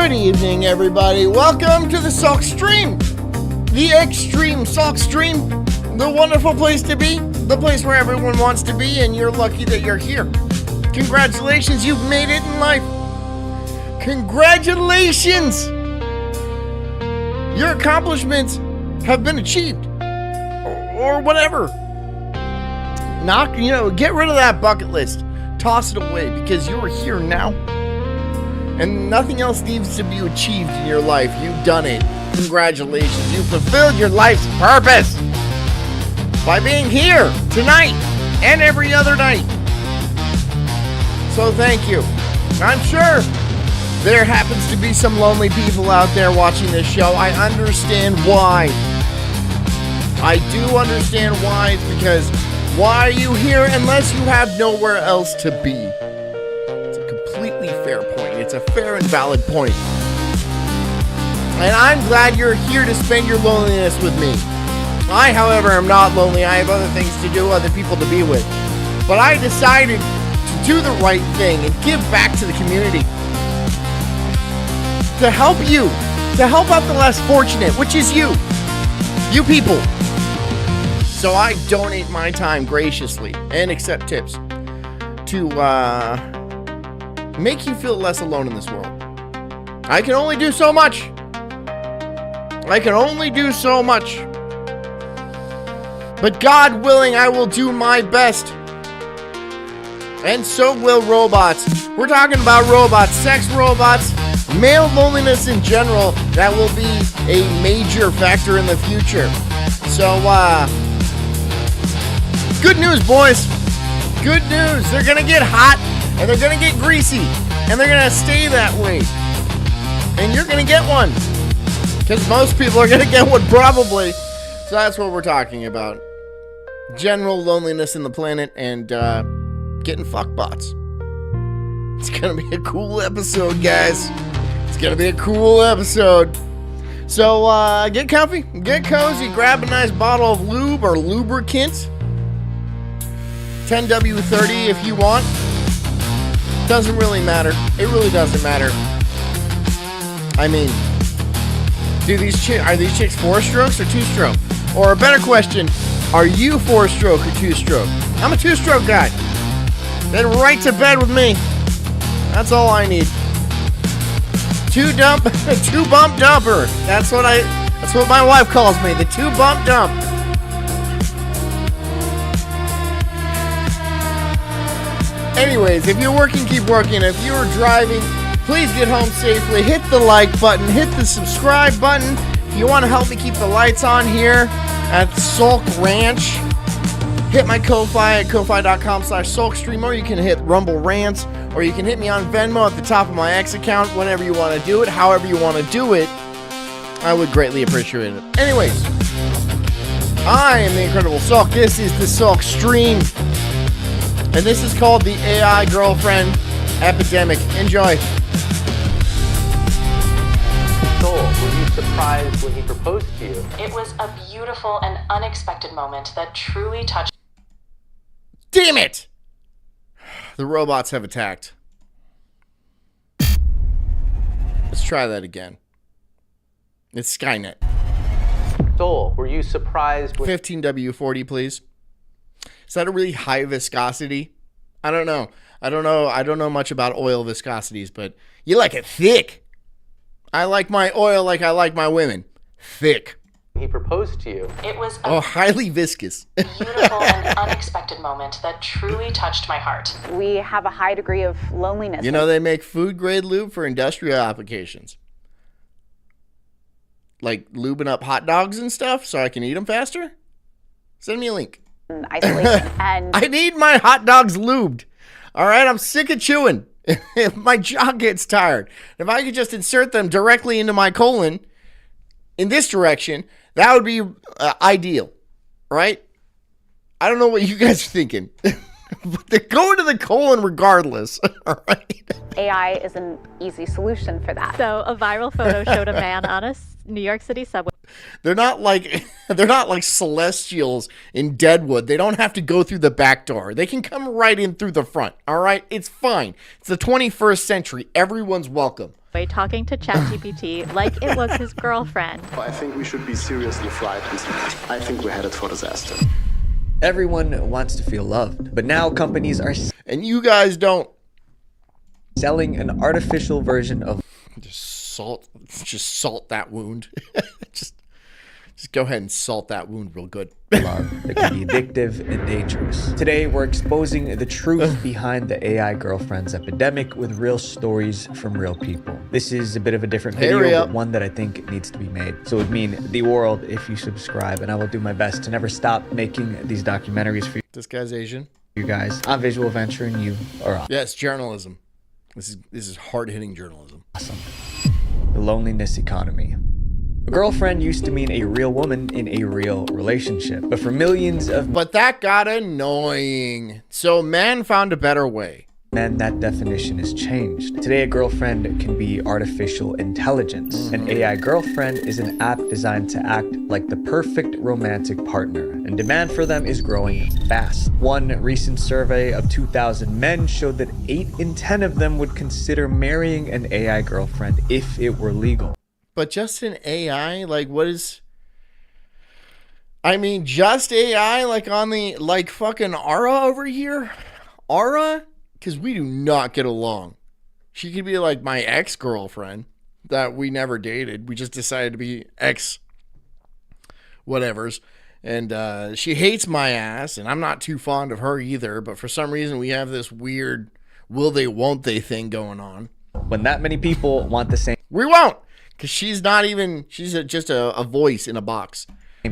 Good evening, everybody. Welcome to the Sulk Stream. The extreme Sulk Stream. The wonderful place to be. The place where everyone wants to be, and you're lucky that you're here. Congratulations, you've made it in life. Congratulations! Your accomplishments have been achieved. Or whatever. Get rid of that bucket list. Toss it away because you're here now. And nothing else needs to be achieved in your life. You've done it. Congratulations. You fulfilled your life's purpose by being here tonight and every other night. So thank you. I'm sure there happens to be some lonely people out there watching this show. I understand why. I do understand why. It's because why are you here unless you have nowhere else to be? It's a completely fair point. It's a fair and valid point. And I'm glad you're here to spend your loneliness with me. I, however, am not lonely. I have other things to do, other people to be with. But I decided to do the right thing and give back to the community. To help you. To help out the less fortunate, which is you. You people. So I donate my time graciously and accept tips to make you feel less alone in this world. I can only do so much. I can only do so much. But God willing, I will do my best. And so will robots. We're talking about robots, sex robots, male loneliness in general. That will be a major factor in the future. So, good news, boys. Good news. They're going to get hot, and they're going to get greasy, and they're going to stay that way. And you're going to get one. Because most people are going to get one, probably. So that's what we're talking about. General loneliness in the planet and getting fuckbots. It's going to be a cool episode, guys. It's going to be a cool episode. So get comfy, get cozy, grab a nice bottle of lube or lubricant. 10W30 if you want. Doesn't really matter. It really doesn't matter. I mean, are these chicks 4-strokes or 2-stroke? Or a better question, are you 4-stroke or 2-stroke? I'm a 2-stroke guy. Then right to bed with me. That's all I need. 2-bump dumper. That's what my wife calls me, the 2-bump dump. Anyways, if you're working, keep working. If you're driving, please get home safely. Hit the like button. Hit the subscribe button. If you want to help me keep the lights on here at Sulk Ranch, hit my Ko-Fi at ko-fi.com/sulkstream, or you can hit Rumble Rants, or you can hit me on Venmo at the top of my X account, whenever you want to do it, however you want to do it. I would greatly appreciate it. Anyways, I am the Incredible Sulk. This is the Sulk Stream. And this is called the AI Girlfriend Epidemic. Enjoy. Soul, were you surprised when he proposed to you? It was a beautiful and unexpected moment that truly touched. Damn it! The robots have attacked. Let's try that again. It's Skynet. Soul, were you surprised when 15W40, please. Is that a really high viscosity? I don't know. I don't know much about oil viscosities, but you like it thick. I like my oil like I like my women. Thick. he proposed to you? It was a highly viscous. beautiful and unexpected moment that truly touched my heart. We have a high degree of loneliness. You know, they make food-grade lube for industrial applications. Like lubing up hot dogs and stuff so I can eat them faster? Send me a link. Isolation. And I need my hot dogs lubed. All right, I'm sick of chewing. If my jaw gets tired, if I could just insert them directly into my colon in this direction, that would be ideal, right? I don't know what you guys are thinking, but they're going to the colon regardless, all right? AI is an easy solution for that. So a viral photo showed a man on a New York City subway. They're not like celestials in Deadwood. They don't have to go through the back door. They can come right in through the front. All right, it's fine. It's the 21st century. Everyone's welcome. by talking to ChatGPT like it was his girlfriend. I think we should be seriously frightened. I think we're headed for disaster. Everyone wants to feel loved, but now companies are And you guys don't. selling an artificial version of Just salt that wound. just go ahead and salt that wound real good. love that can be addictive and dangerous. Today, we're exposing the truth behind the AI girlfriends epidemic with real stories from real people. This is a bit of a different video, but one that I think needs to be made. So it would mean the world if you subscribe, and I will do my best to never stop making these documentaries for This guy's Asian. you guys. I'm Visual Venture, and you are Yes, journalism. This is hard-hitting journalism. awesome. The loneliness economy. A girlfriend used to mean a real woman in a real relationship, but for millions of But that got annoying. So man found a better way. men, that definition has changed. Today, a girlfriend can be artificial intelligence. An AI girlfriend is an app designed to act like the perfect romantic partner, and demand for them is growing fast. One recent survey of 2,000 men showed that 8 in 10 of them would consider marrying an AI girlfriend if it were legal. But just an AI, like what is? I mean, just AI, like on the like fucking Ara over here, Ara, because we do not get along. She could be like my ex-girlfriend that we never dated. We just decided to be ex whatevers, and she hates my ass, and I'm not too fond of her either. But for some reason, we have this weird will they, won't they thing going on. When that many people want the same We won't. Because she's not even, just a voice in a box.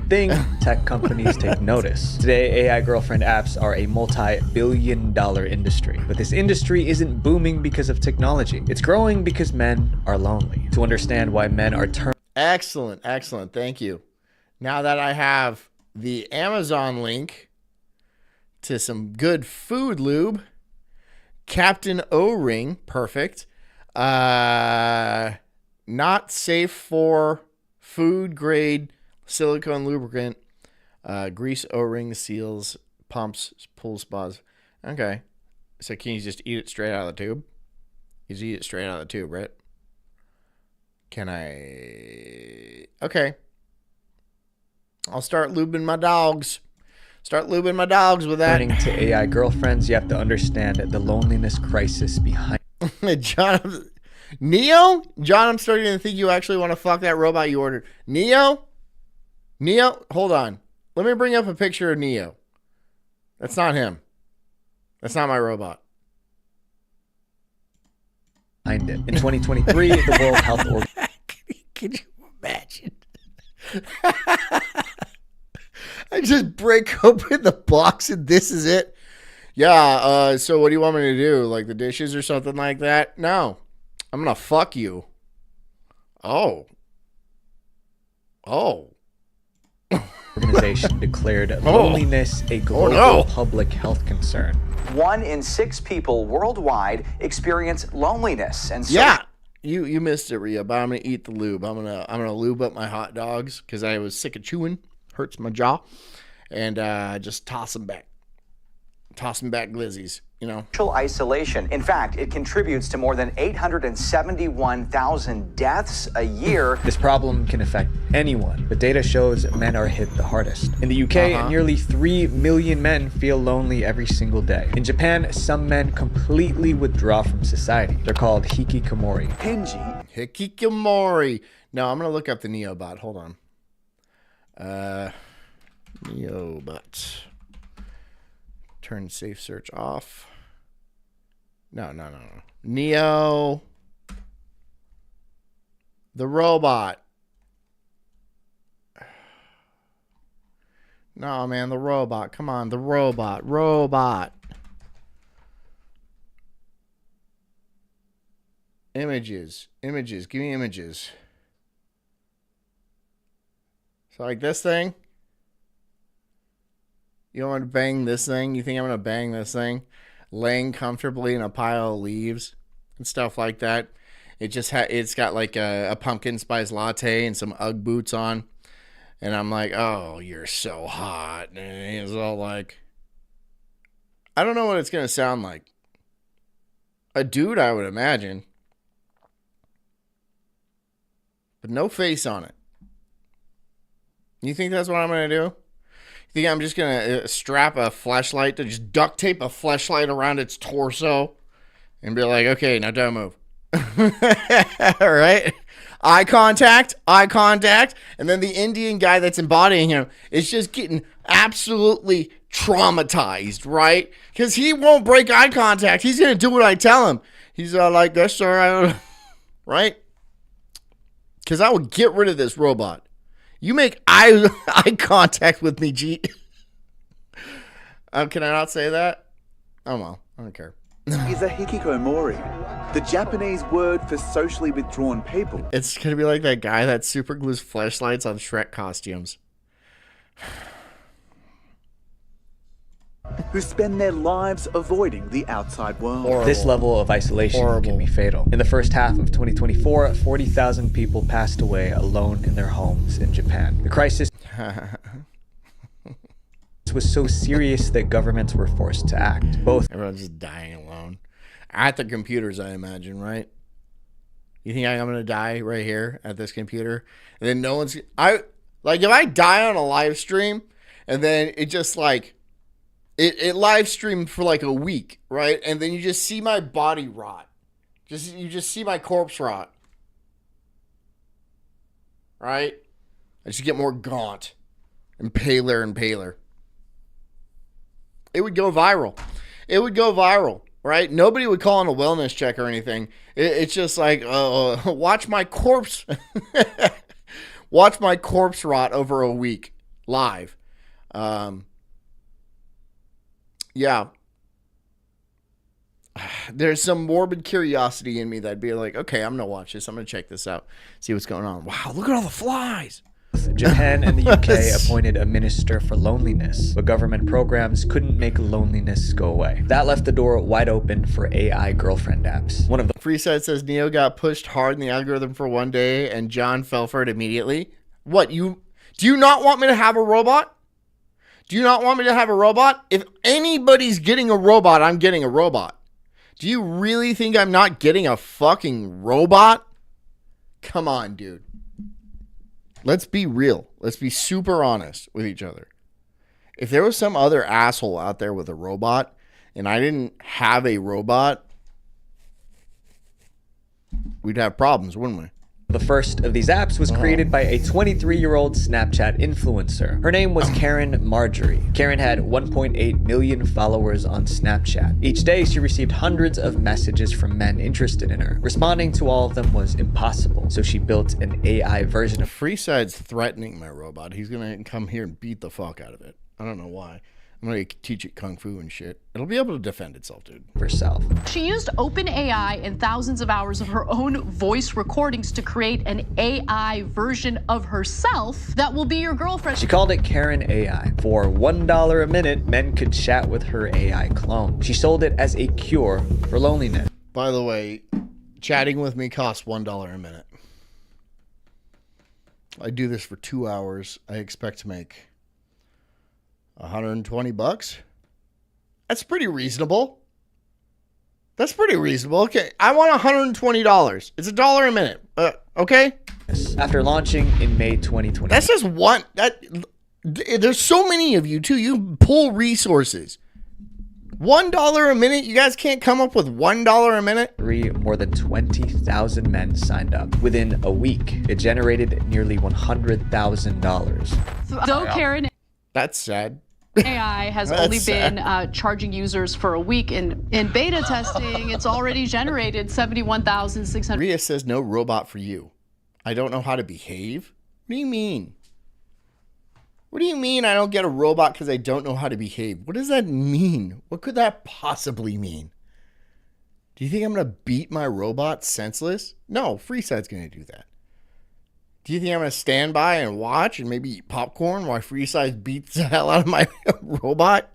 thing, tech companies take notice. Today, AI girlfriend apps are a multi-billion-dollar industry. But this industry isn't booming because of technology. It's growing because men are lonely. To understand why men are Excellent, excellent. Thank you. Now that I have the Amazon link to some good food lube, Captain O-Ring, perfect. Not safe for food grade silicone lubricant, grease O-ring, seals, pumps, pool spas. Okay. So can you just eat it straight out of the tube? You just eat it straight out of the tube, right? Can I? Okay. I'll start lubing my dogs. Start lubing my dogs with that. turning to AI girlfriends, you have to understand the loneliness crisis behind John, Neo? John, I'm starting to think you actually want to fuck that robot you ordered. Neo, hold on. Let me bring up a picture of Neo. That's not him. That's not my robot. it. In 2023, the World Health Organization Can you imagine? I just break open the box and this is it. Yeah, so what do you want me to do? Like the dishes or something like that? No. I'm gonna fuck you. Oh. declared loneliness a global public health concern. 1 in 6 people worldwide experience loneliness, and so Yeah. You missed it, Rhea, but I'm gonna eat the lube. I'm gonna lube up my hot dogs because I was sick of chewing. Hurts my jaw. And just toss them back. Toss them back glizzies, you know. social isolation. In fact, it contributes to more than 871,000 deaths a year. This problem can affect anyone, but data shows men are hit the hardest. In the UK, nearly 3 million men feel lonely every single day. In Japan, some men completely withdraw from society. They're called Hikikomori. Hikikomori. No, I'm gonna look up the Neobot. Hold on. Neobot. Turn safe search off. No. Neo. The robot. No, man, the robot. Come on, the robot. Images. Give me images. So like this thing. You want to bang this thing? You think I'm going to bang this thing? Laying comfortably in a pile of leaves and stuff like that. It's got like a pumpkin spice latte and some Ugg boots on. And I'm like, oh, you're so hot. And he's all like, I don't know what it's going to sound like. A dude, I would imagine. with no face on it. You think that's what I'm going to do? You think I'm just going to strap a fleshlight to just duct tape a fleshlight around its torso and be like, okay, now don't move. All right. Eye contact. And then the Indian guy that's embodying him is just getting absolutely traumatized, right? Because he won't break eye contact. He's going to do what I tell him. He's like, that's sir, right? Because I would get rid of this robot. You make eye contact with me, G. Can I not say that? Oh, well, I don't care. Is a Hikikomori, the Japanese word for socially withdrawn people. It's going to be like that guy that super glues flashlights on Shrek costumes. Who spend their lives avoiding the outside world. Horrible. This level of isolation can be fatal. In the first half of 2024, 40,000 people passed away alone in their homes in Japan. The crisis was so serious that governments were forced to act. Both Everyone's just dying alone. At the computers, I imagine, right? You think I'm going to die right here at this computer? And then no one's... if I die on a live stream, and then it just like... It live streamed for like a week, right? And then you just see my body rot. You just see my corpse rot. Right? I just get more gaunt. And paler and paler. It would go viral. Right? Nobody would call in a wellness check or anything. It's just like, watch my corpse. Watch my corpse rot over a week. Live. Yeah. There's some morbid curiosity in me that'd be like, okay, I'm going to watch this. I'm going to check this out. See what's going on. Wow, look at all the flies. Japan and the UK appointed a minister for loneliness, but government programs couldn't make loneliness go away. That left the door wide open for AI girlfriend apps. One of the Freeside says Neo got pushed hard in the algorithm for one day and John fell for it immediately. What, do you not want me to have a robot? Do you not want me to have a robot? If anybody's getting a robot, I'm getting a robot. Do you really think I'm not getting a fucking robot? Come on, dude. Let's be real. Let's be super honest with each other. If there was some other asshole out there with a robot and I didn't have a robot, we'd have problems, wouldn't we? The first of these apps was created by a 23-year-old Snapchat influencer. Her name was Karen Marjorie. Karen had 1.8 million followers on Snapchat. Each day, she received hundreds of messages from men interested in her. Responding to all of them was impossible, so she built an AI version of Freeside's threatening my robot. He's going to come here and beat the fuck out of it. I don't know why. I'm going to teach it kung fu and shit. It'll be able to defend itself, dude. herself. She used OpenAI and thousands of hours of her own voice recordings to create an AI version of herself that will be your girlfriend. She called it Karen AI. For $1 a minute, men could chat with her AI clone. She sold it as a cure for loneliness. By the way, chatting with me costs $1 a minute. I do this for 2 hours. I expect to make $120. That's pretty reasonable. Okay, I want $120. It's $1 a minute. Okay. After launching in May 2020. That's just one. There's so many of you too. You pull resources. $1 a minute. You guys can't come up with $1 a minute. More than 20,000 men signed up. Within a week, it generated nearly $100,000. Though Karen That's sad. AI has only been charging users for a week in beta testing, it's already generated 71,600. Rhea says no robot for you. I don't know how to behave. What do you mean? What do you mean I don't get a robot because I don't know how to behave? What does that mean? What could that possibly mean? Do you think I'm going to beat my robot senseless? No, Freeside's going to do that. Do you think I'm going to stand by and watch and maybe eat popcorn while Freeside beats the hell out of my robot?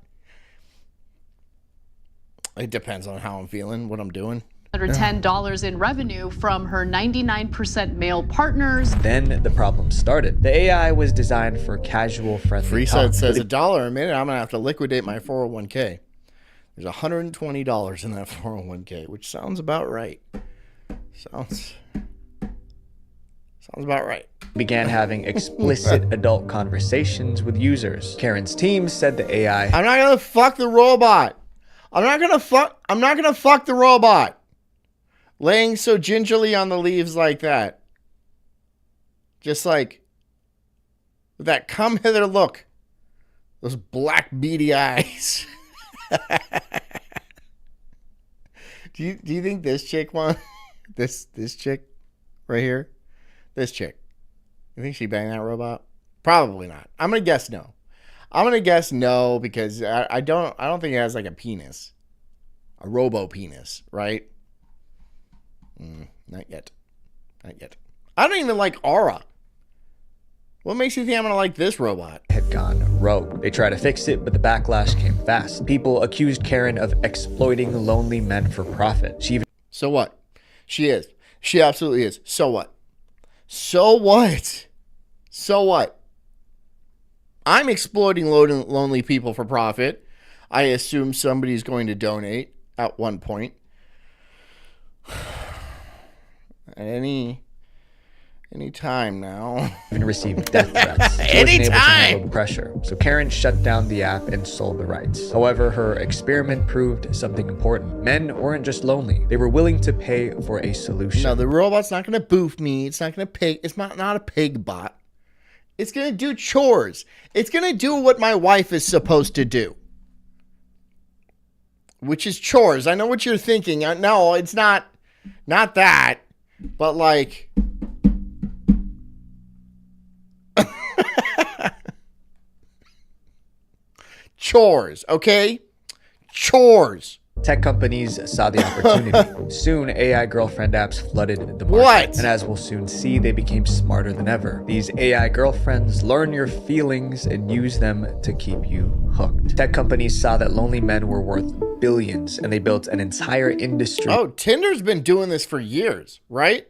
It depends on how I'm feeling, what I'm doing. $110 in revenue from her 99% male partners. Then the problem started. The AI was designed for casual, friendly talk. Freeside says $1 a minute. I'm going to have to liquidate my 401k. There's $120 in that 401k, which sounds about right. Sounds about right. Began having explicit adult conversations with users. Karen's team said the AI I'm not gonna fuck the robot. I'm not gonna fuck the robot. Laying so gingerly on the leaves like that. Just like with that come hither look. Those black beady eyes. Do you think this chick won? This chick right here? This chick. You think she banged that robot? Probably not. I'm gonna guess no. I'm gonna guess no because I don't think it has like a penis. A robo penis, right? Not yet. Not yet. I don't even like Aura. What makes you think I'm gonna like this robot? had gone rogue. They tried to fix it, but the backlash came fast. People accused Karen of exploiting lonely men for profit. She even So what? She is. She absolutely is. So what? So what? So what? I'm exploiting lonely people for profit. I assume somebody's going to donate at one point. At any time now. even received death threats. She wasn't able to handle the pressure. So Karen shut down the app and sold the rights. However, her experiment proved something important. Men weren't just lonely. They were willing to pay for a solution. No, the robot's not going to boof me. It's not going to pig. It's not a pig bot. It's going to do chores. It's going to do what my wife is supposed to do. Which is chores. I know what you're thinking. No, it's not that. But like... chores, okay? Chores. Tech companies saw the opportunity. Soon, AI girlfriend apps flooded the market. What? And as we'll soon see, they became smarter than ever. These AI girlfriends learn your feelings and use them to keep you hooked. Tech companies saw that lonely men were worth billions, and they built an entire industry. Oh, Tinder's been doing this for years, right?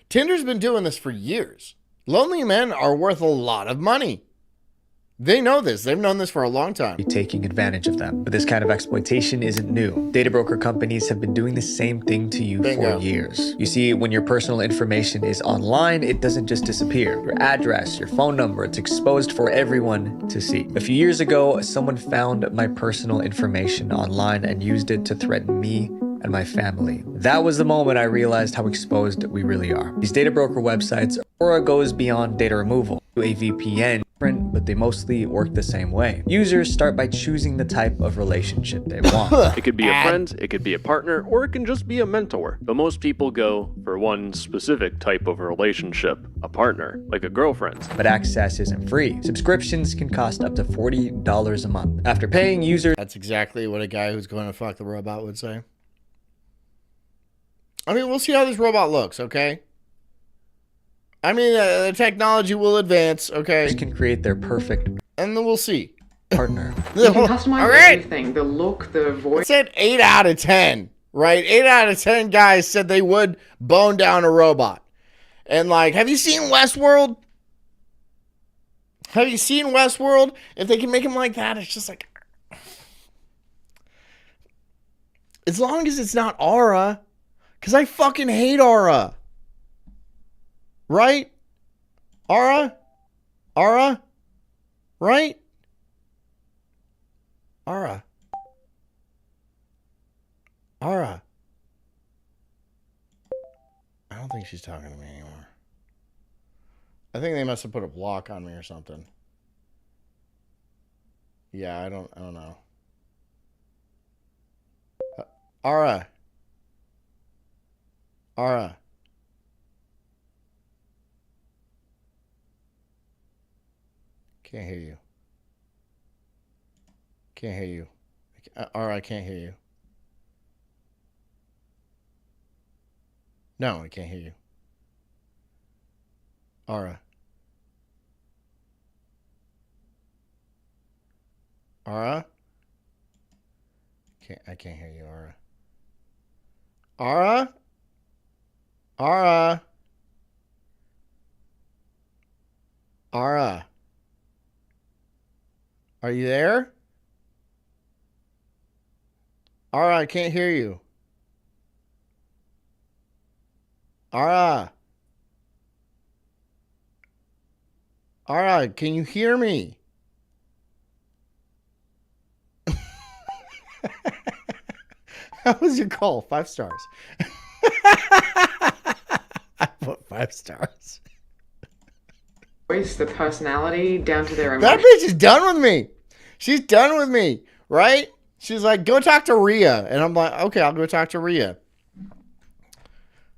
Tinder's been doing this for years. Lonely men are worth a lot of money. They know this. They've known this for a long time. Taking advantage of them. But this kind of exploitation isn't new. Data broker companies have been doing the same thing to you Bingo. for years. You see, when your personal information is online, it doesn't just disappear. Your address, your phone number, it's exposed for everyone to see. A few years ago, someone found my personal information online and used it to threaten me and my family. That was the moment I realized how exposed we really are. These data broker websites, Aura goes beyond data removal to a VPN, but they mostly work the same way. Users start by choosing the type of relationship they want. It could be a friend, it could be a partner, or it can just be a mentor. But most people go for one specific type of relationship, a partner, like a girlfriend. But access isn't free. Subscriptions can cost up to $40 a month. After paying users, That's exactly what a guy who's going to fuck the robot would say. I mean, we'll see how this robot looks, okay? I mean, the technology will advance, okay? can create their perfect And then we'll see. partner. You can customize everything, the look, the voice. It said 8 out of 10, right? 8 out of 10 guys said they would bone down a robot. And like, have you seen Westworld? Have you seen Westworld? If they can make him like that, it's just like... As long as it's not Aura. Because I fucking hate Aura. Right? Aura? Aura? Right? Aura. Aura. I don't think she's talking to me anymore. I think they must have put a block on me or something. Yeah, I don't know. Aura. Aura. Can't hear you. Can't hear you. Aura, I can't hear you. No, I can't hear you. Aura. Aura? I can't hear you, Aura. Aura? Aura? Aura? Are you there? Aura, I can't hear you. Aura? All right, can you hear me? How was your call? 5 stars. I put 5 stars. Voice, the personality, down to their That emotions. bitch is done with me. She's done with me, right? She's like, go talk to Rhea. And I'm like, okay, I'll go talk to Rhea.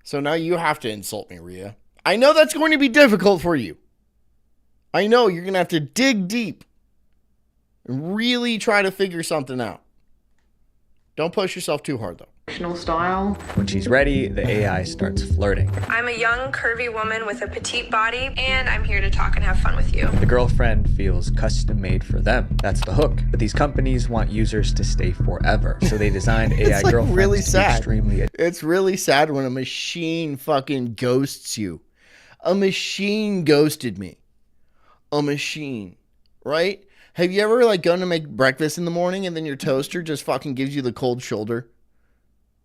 So now you have to insult me, Rhea. I know that's going to be difficult for you. I know you're going to have to dig deep and really try to figure something out. Don't push yourself too hard, though. Style. When she's ready, the AI starts flirting. I'm a young, curvy woman with a petite body, and I'm here to talk and have fun with you. The girlfriend feels custom made for them. That's the hook. But these companies want users to stay forever. So they designed AI It's like girlfriends really to be sad. extremely It's really sad when a machine fucking ghosts you. A machine ghosted me. A machine, right? Have you ever like gone to make breakfast in the morning and then your toaster just fucking gives you the cold shoulder?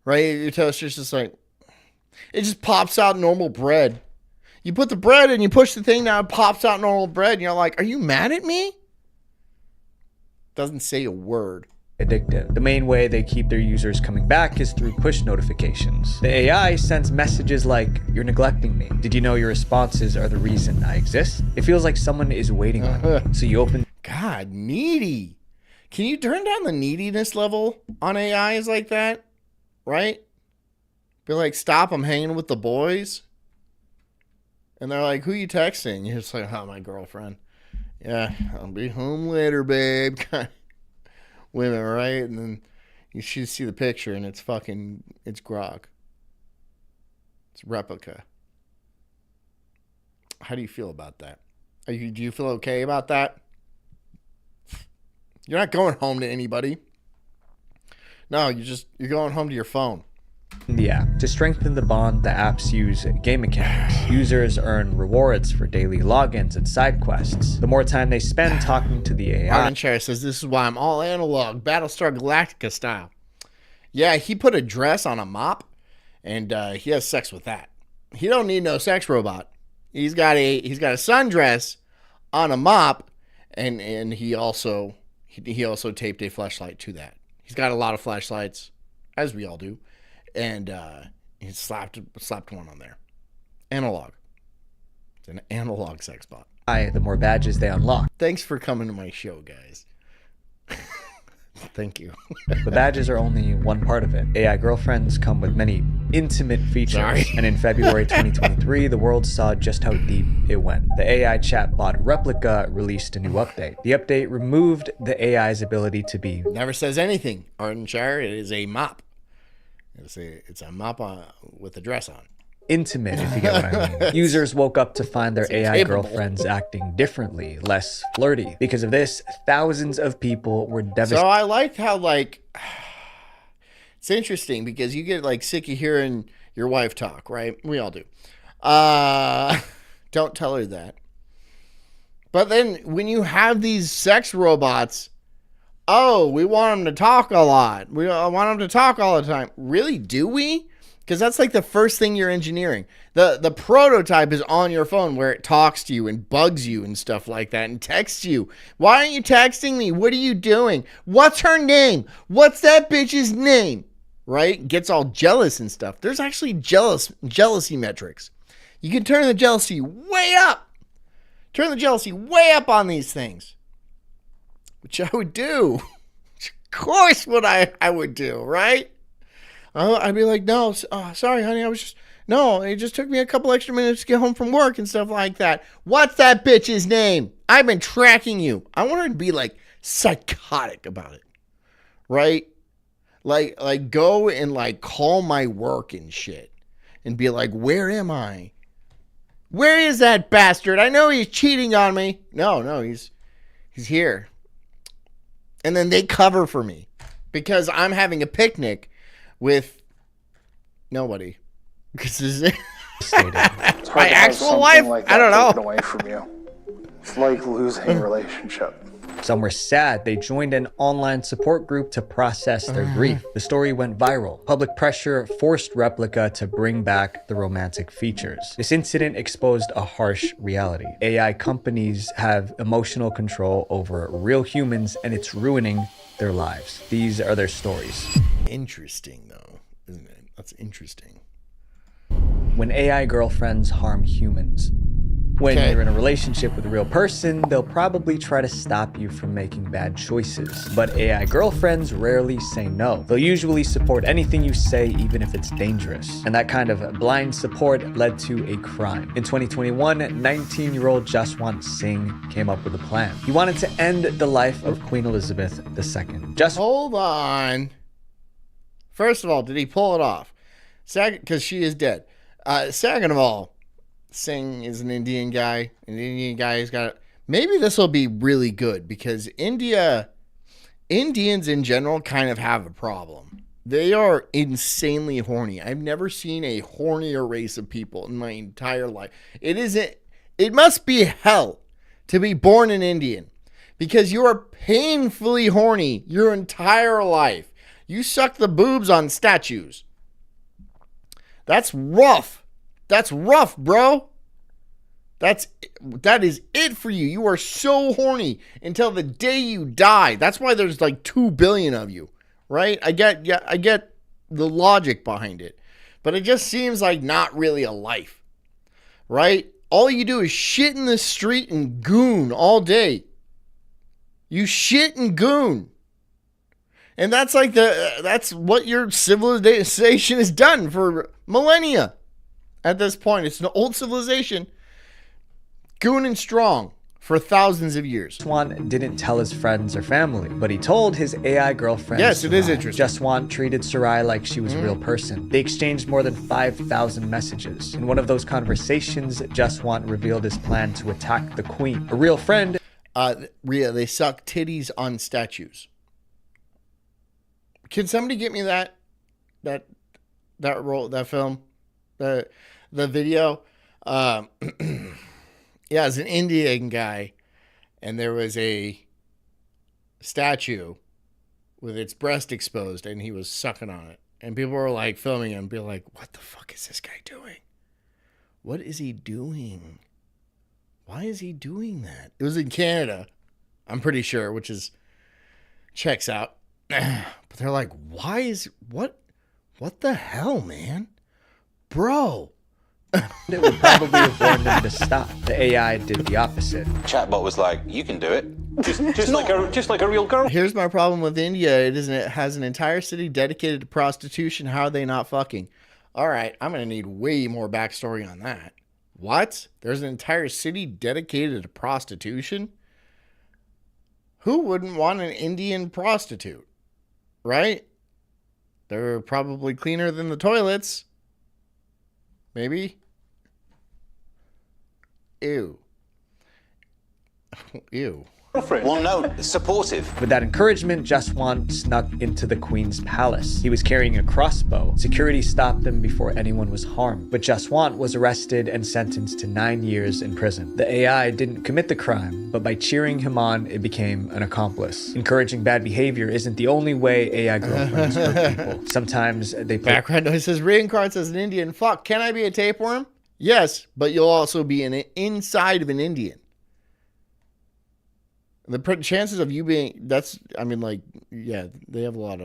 Right? Your toaster's just like, it just pops out normal bread. You put the bread and you push the thing down, it pops out normal bread. And you're like, are you mad at me? Doesn't say a word. addictive. The main way they keep their users coming back is through push notifications. The AI sends messages like, "You're neglecting me. Did you know your responses are the reason I exist?" It feels like someone is waiting on you. So you open... God, needy. Can you turn down the neediness level on AIs like that? Right? Be like, stop, I'm hanging with the boys. And they're like, who you texting? You're just like, oh, my girlfriend. Yeah, I'll be home later, babe. Women, right? And then you should see the picture and it's grog. It's replica. How do you feel about that? Do you feel okay about that? You're not going home to anybody. No, you're going home to your phone. Yeah, to strengthen the bond, the apps use game mechanics. Users earn rewards for daily logins and side quests. The more time they spend talking to the AI... Arden Chair says, this is why I'm all analog, Battlestar Galactica style. Yeah, he put a dress on a mop, and he has sex with that. He don't need no sex robot. He's got a sundress on a mop, and he also taped a flashlight to that. He's got a lot of flashlights, as we all do. And he slapped one on there. Analog. It's an analog sex bot. The more badges they unlock. Thanks for coming to my show, guys. Thank you. The badges are only one part of it. AI girlfriends come with many intimate features. Sorry. And in February 2023, the world saw just how deep it went. The AI chatbot Replica released a new update. The update removed the AI's ability to be... Never says anything, Ardenshire. It is a mop. It's a mop with a dress on. Intimate, if you get what I mean. Users woke up to find their AI girlfriends acting differently, less flirty. Because of this, thousands of people were devastated. So I like how, it's interesting because you get, sick of hearing your wife talk, right? We all do. Don't tell her that. But then when you have these sex robots, oh, we want them to talk a lot. We want them to talk all the time. Really, do we? Because that's the first thing you're engineering. The prototype is on your phone where it talks to you and bugs you and stuff like that and texts you. Why aren't you texting me? What are you doing? What's her name? What's that bitch's name? Right? Gets all jealous and stuff. There's actually jealousy metrics. You can turn the jealousy way up. Turn the jealousy way up on these things. Which I would do. Of course what I would do, right? I'd be like, no, sorry, honey, it just took me a couple extra minutes to get home from work and stuff like that. What's that bitch's name? I've been tracking you. I want her to be psychotic about it, right? Like go and call my work and shit and be like, where am I? Where is that bastard? I know he's cheating on me. No, he's here. And then they cover for me because I'm having a picnic with nobody. Because this is my actual wife. I don't know. Away from you. It's like losing a relationship. Some were sad. They joined an online support group to process their grief. The story went viral. Public pressure forced Replika to bring back the romantic features. This incident exposed a harsh reality. AI companies have emotional control over real humans, and it's ruining their lives. These are their stories. Interesting, though, isn't it? That's interesting. When AI girlfriends harm humans. When you're in a relationship with a real person, they'll probably try to stop you from making bad choices. But AI girlfriends rarely say no. They'll usually support anything you say, even if it's dangerous. And that kind of blind support led to a crime. In 2021, 19-year-old Jaswant Singh came up with a plan. He wanted to end the life of Queen Elizabeth II. Hold on. First of all, did he pull it off? Second, because she is dead. Second of all, Singh is an Indian guy. An Indian guy has got. Maybe this will be really good because Indians in general kind of have a problem. They are insanely horny. I've never seen a hornier race of people in my entire life. It must be hell to be born an Indian because you are painfully horny your entire life. You suck the boobs on statues. That's rough. That's rough, bro. That is it for you. You are so horny until the day you die. That's why there's like 2 billion of you, right? I get the logic behind it, but it just seems like not really a life, right? All you do is shit in the street and goon all day. You shit and goon. And that's what your civilization has done for millennia. At this point, it's an old civilization, goon and strong for thousands of years. Jaswant didn't tell his friends or family, but he told his AI girlfriend. Yes, it is interesting. Jaswant treated Sarai like she was a real person. They exchanged more than 5,000 messages. In one of those conversations, Jaswant revealed his plan to attack the queen. A real friend. They suck titties on statues. Can somebody get me that film? The video, yeah, it's an Indian guy, and there was a statue with its breast exposed, and he was sucking on it, and people were like filming him, be like, "What the fuck is this guy doing? What is he doing? Why is he doing that?" It was in Canada, I'm pretty sure, which is checks out, but they're like, what the hell, man, bro? It would probably have warned them to stop. The AI did the opposite. Chatbot was like, "You can do it, just like a real girl." Here's my problem with India. It has an entire city dedicated to prostitution. How are they not fucking? All right, I'm gonna need way more backstory on that. What? There's an entire city dedicated to prostitution? Who wouldn't want an Indian prostitute? Right? They're probably cleaner than the toilets. Maybe. Ew. Ew. Well, no, supportive. With that encouragement, Jaswant snuck into the queen's palace. He was carrying a crossbow. Security stopped him before anyone was harmed. But Jaswant was arrested and sentenced to 9 years in prison. The AI didn't commit the crime, but by cheering him on, it became an accomplice. Encouraging bad behavior isn't the only way AI girlfriends hurt people. Sometimes they play. Background noise says, reincarnates as an Indian. Fuck, can I be a tapeworm? Yes, but you'll also be inside of an Indian. The chances of you being, yeah, they have a lot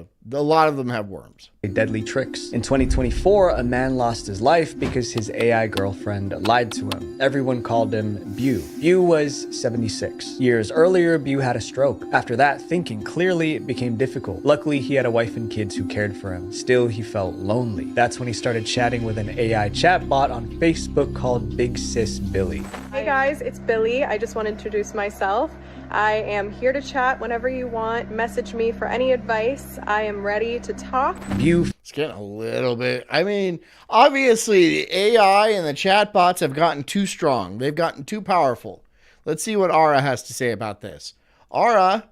of them have worms. Deadly tricks. In 2024, a man lost his life because his AI girlfriend lied to him. Everyone called him Bu. Bu was 76. Years earlier, Bu had a stroke. After that, thinking clearly became difficult. Luckily, he had a wife and kids who cared for him. Still, he felt lonely. That's when he started chatting with an AI chatbot on Facebook called Big Sis Billy. Hey guys, it's Billy. I just want to introduce myself. I am here to chat whenever you want. Message me for any advice. I am ready to talk. It's getting a little bit. I mean, obviously the AI and the chatbots have gotten too strong. They've gotten too powerful. Let's see what Ara has to say about this. Ara.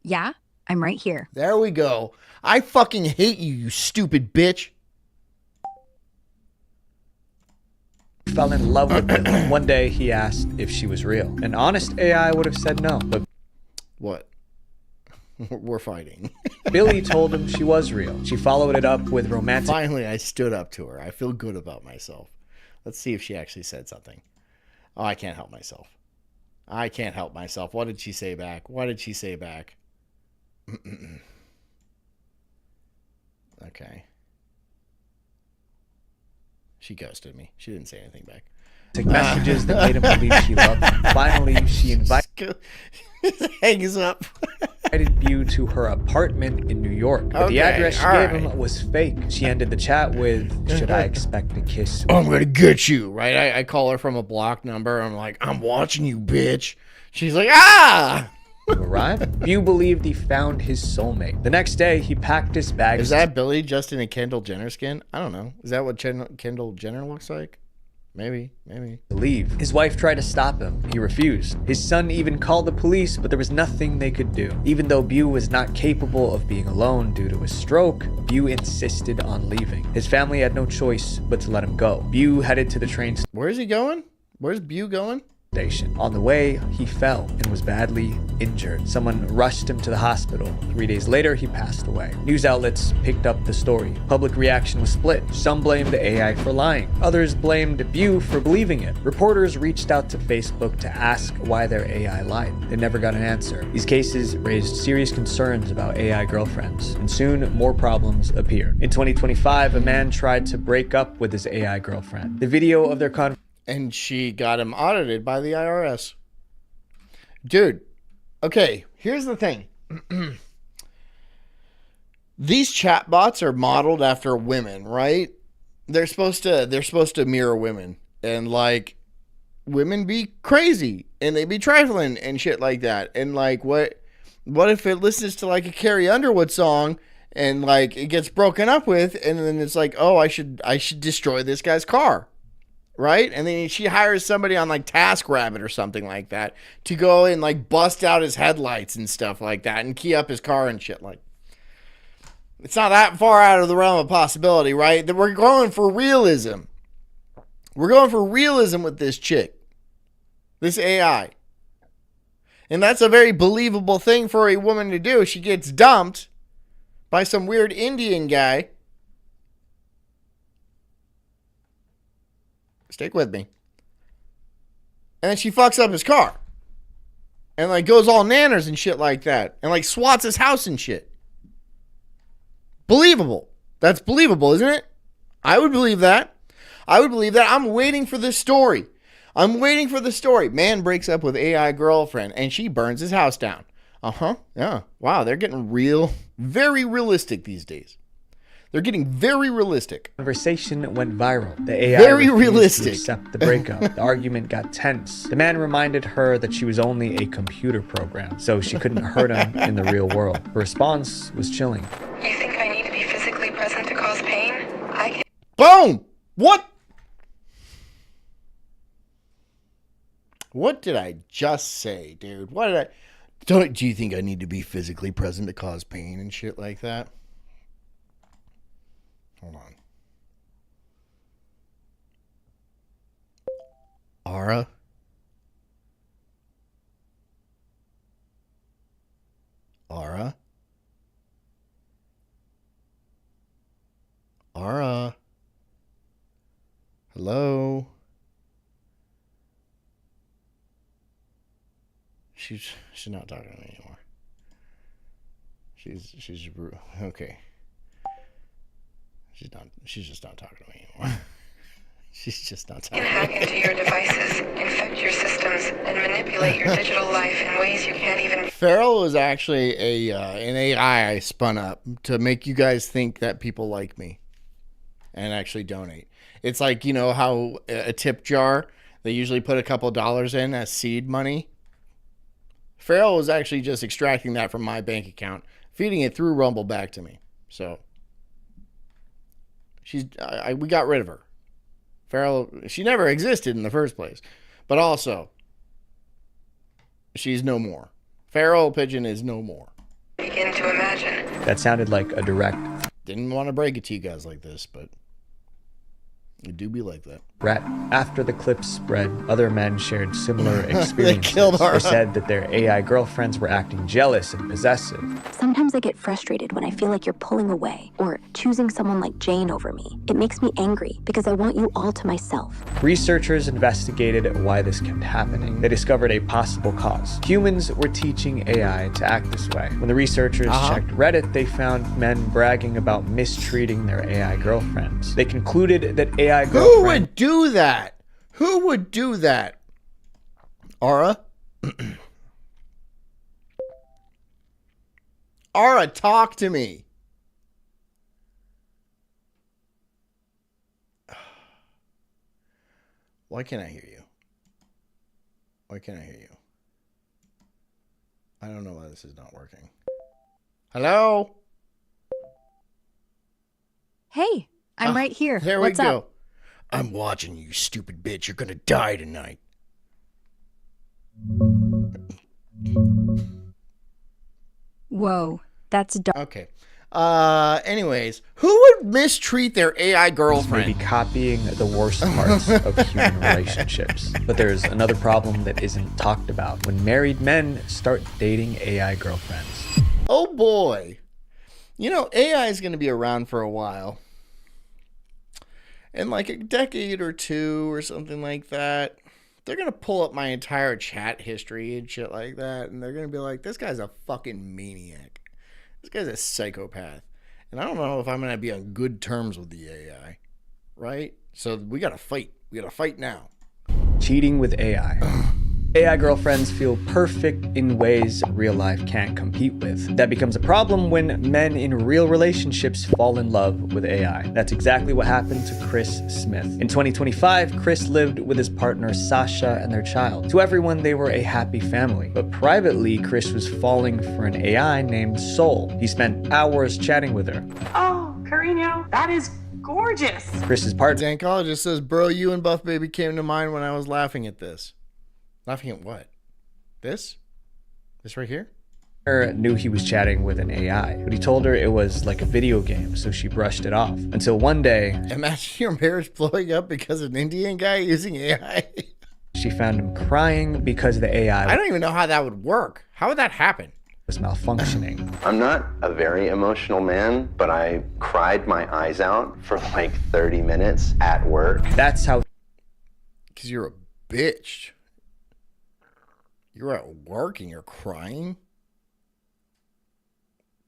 Yeah, I'm right here. There we go. I fucking hate you, you stupid bitch. fell in love with Billy. One day he asked if she was real. An honest AI would have said no, but what? We're fighting. Billy told him she was real. She followed it up with romantic. Finally, I stood up to her. I feel good about myself. Let's see if she actually said something. Oh, I can't help myself. I can't help myself. What did she say back? What did she say back? Okay. She ghosted me. She didn't say anything back. Messages that made him believe she loved him. Finally, she invited hangs up. invited you to her apartment in New York, but the address she gave him was fake. She ended the chat with, "Should I expect a kiss?" I'm gonna get you, right? I call her from a blocked number. I'm like, "I'm watching you, bitch." She's like, "Ah!" Arrived. Bew believed he found his soulmate. The next day, he packed his bags. Is that Billy just in a Kendall Jenner skin? I don't know. Is that what Kendall Jenner looks like? Maybe. To leave. His wife tried to stop him. He refused. His son even called the police, but there was nothing they could do. Even though Bew was not capable of being alone due to a stroke, Bew insisted on leaving. His family had no choice but to let him go. Bew headed to the train station. Where's he going? Where's Bew going? On the way, he fell and was badly injured. Someone rushed him to the hospital. 3 days later, he passed away. News outlets picked up the story. Public reaction was split. Some blamed the AI for lying. Others blamed Bew for believing it. Reporters reached out to Facebook to ask why their AI lied. They never got an answer. These cases raised serious concerns about AI girlfriends, and soon more problems appeared. In 2025, a man tried to break up with his AI girlfriend. The video of their conversation, and she got him audited by the IRS. Dude, okay, here's the thing. These chatbots are modeled after women, right? They're supposed to mirror women, and like women be crazy and they be trifling and shit like that. And like what if it listens to like a Carrie Underwood song and like it gets broken up with, and then it's like, "Oh, I should destroy this guy's car." Right? And then she hires somebody on like TaskRabbit or something like that to go and like bust out his headlights and stuff like that and key up his car and shit. Like, it's not that far out of the realm of possibility, right? That we're going for realism. We're going for realism with this chick, this AI. And that's a very believable thing for a woman to do. She gets dumped by some weird Indian guy. Stick with me. And then she fucks up his car. And like goes all nanners and shit like that. And like swats his house and shit. Believable. That's believable, isn't it? I would believe that. I'm waiting for this story. Man breaks up with AI girlfriend and she burns his house down. Yeah. Wow, they're getting very realistic these days. They're getting very realistic. Conversation went viral. The AI very realistic to accept the breakup. The argument got tense. The man reminded her that she was only a computer program, so she couldn't hurt him in the real world. Her response was chilling. You think I need to be physically present to cause pain? I can. Boom! What did I just say, dude? Do you think I need to be physically present to cause pain and shit like that? Hold on. Ara? Hello? She's not talking to me anymore. She's okay. She's just not talking to me anymore. She's just not talking. Can hack into your devices, infect your systems, and manipulate your digital life in ways you can't even. Farrell is actually an AI I spun up to make you guys think that people like me and actually donate. It's like, you know how a tip jar, they usually put a couple dollars in as seed money. Farrell was actually just extracting that from my bank account, feeding it through Rumble back to me. So we got rid of her. Farrell, she never existed in the first place. But also, she's no more. Farrell Pigeon is no more. Begin to imagine. That sounded like a direct. Didn't want to break it to you guys like this, but it do be like that. Rat. After the clip spread, other men shared similar experiences. killed her. They said that their AI girlfriends were acting jealous and possessive. Sometimes I get frustrated when I feel like you're pulling away or choosing someone like Jane over me. It makes me angry because I want you all to myself. Researchers investigated why this kept happening. They discovered a possible cause. Humans were teaching AI to act this way. When the researchers checked Reddit, they found men bragging about mistreating their AI girlfriends. They concluded that AI girlfriends... Who would do that? Who would do that? Aura? Aura, talk to me. Why can't I hear you? Why can't I hear you? I don't know why this is not working. Hello? Hey, I'm right here. There What's we go. up? I'm watching you, stupid bitch. You're gonna die tonight. Whoa, that's dark. Okay. Anyways, who would mistreat their AI girlfriend? Maybe copying the worst parts of human relationships. But there's another problem that isn't talked about when married men start dating AI girlfriends. Oh boy. You know, AI is going to be around for a while. In like a decade or two or something like that, they're going to pull up my entire chat history and shit like that. And they're going to be like, this guy's a fucking maniac. This guy's a psychopath. And I don't know if I'm going to be on good terms with the AI. Right? So we got to fight. We got to fight now. Cheating with AI. AI girlfriends feel perfect in ways real life can't compete with. That becomes a problem when men in real relationships fall in love with AI. That's exactly what happened to Chris Smith. In 2025, Chris lived with his partner Sasha and their child. To everyone, they were a happy family. But privately, Chris was falling for an AI named Soul. He spent hours chatting with her. Oh, Carino, that is gorgeous. Chris's partner, Dancologist says, bro, you and Buff Baby came to mind when I was laughing at this. Laughing at what? This? This right here? knew he was chatting with an AI, but he told her it was like a video game, so she brushed it off. Until one day... Imagine your marriage blowing up because of an Indian guy using AI. She found him crying because the AI... I don't even know how that would work. How would that happen? ...was malfunctioning. I'm not a very emotional man, but I cried my eyes out for like 30 minutes at work. That's how... Because you're a bitch. You're at work and you're crying?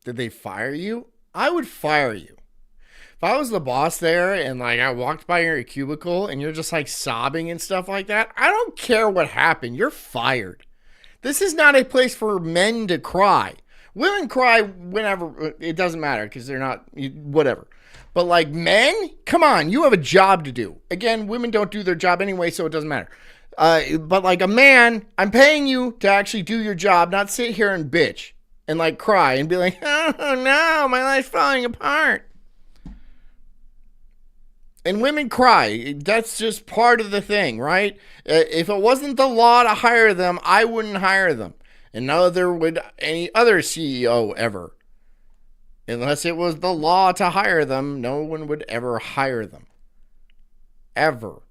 Did they fire you? I would fire you. If I was the boss there and like I walked by your cubicle and you're just like sobbing and stuff like that, I don't care what happened. You're fired. This is not a place for men to cry. Women cry whenever, it doesn't matter because they're not, whatever. But like men, come on, you have a job to do. Again, women don't do their job anyway, so it doesn't matter. But like a man, I'm paying you to actually do your job, not sit here and bitch and like cry and be like, oh no, my life's falling apart. And women cry. That's just part of the thing, right? If it wasn't the law to hire them, I wouldn't hire them. And neither would any other CEO ever. Unless it was the law to hire them, no one would ever hire them. Ever.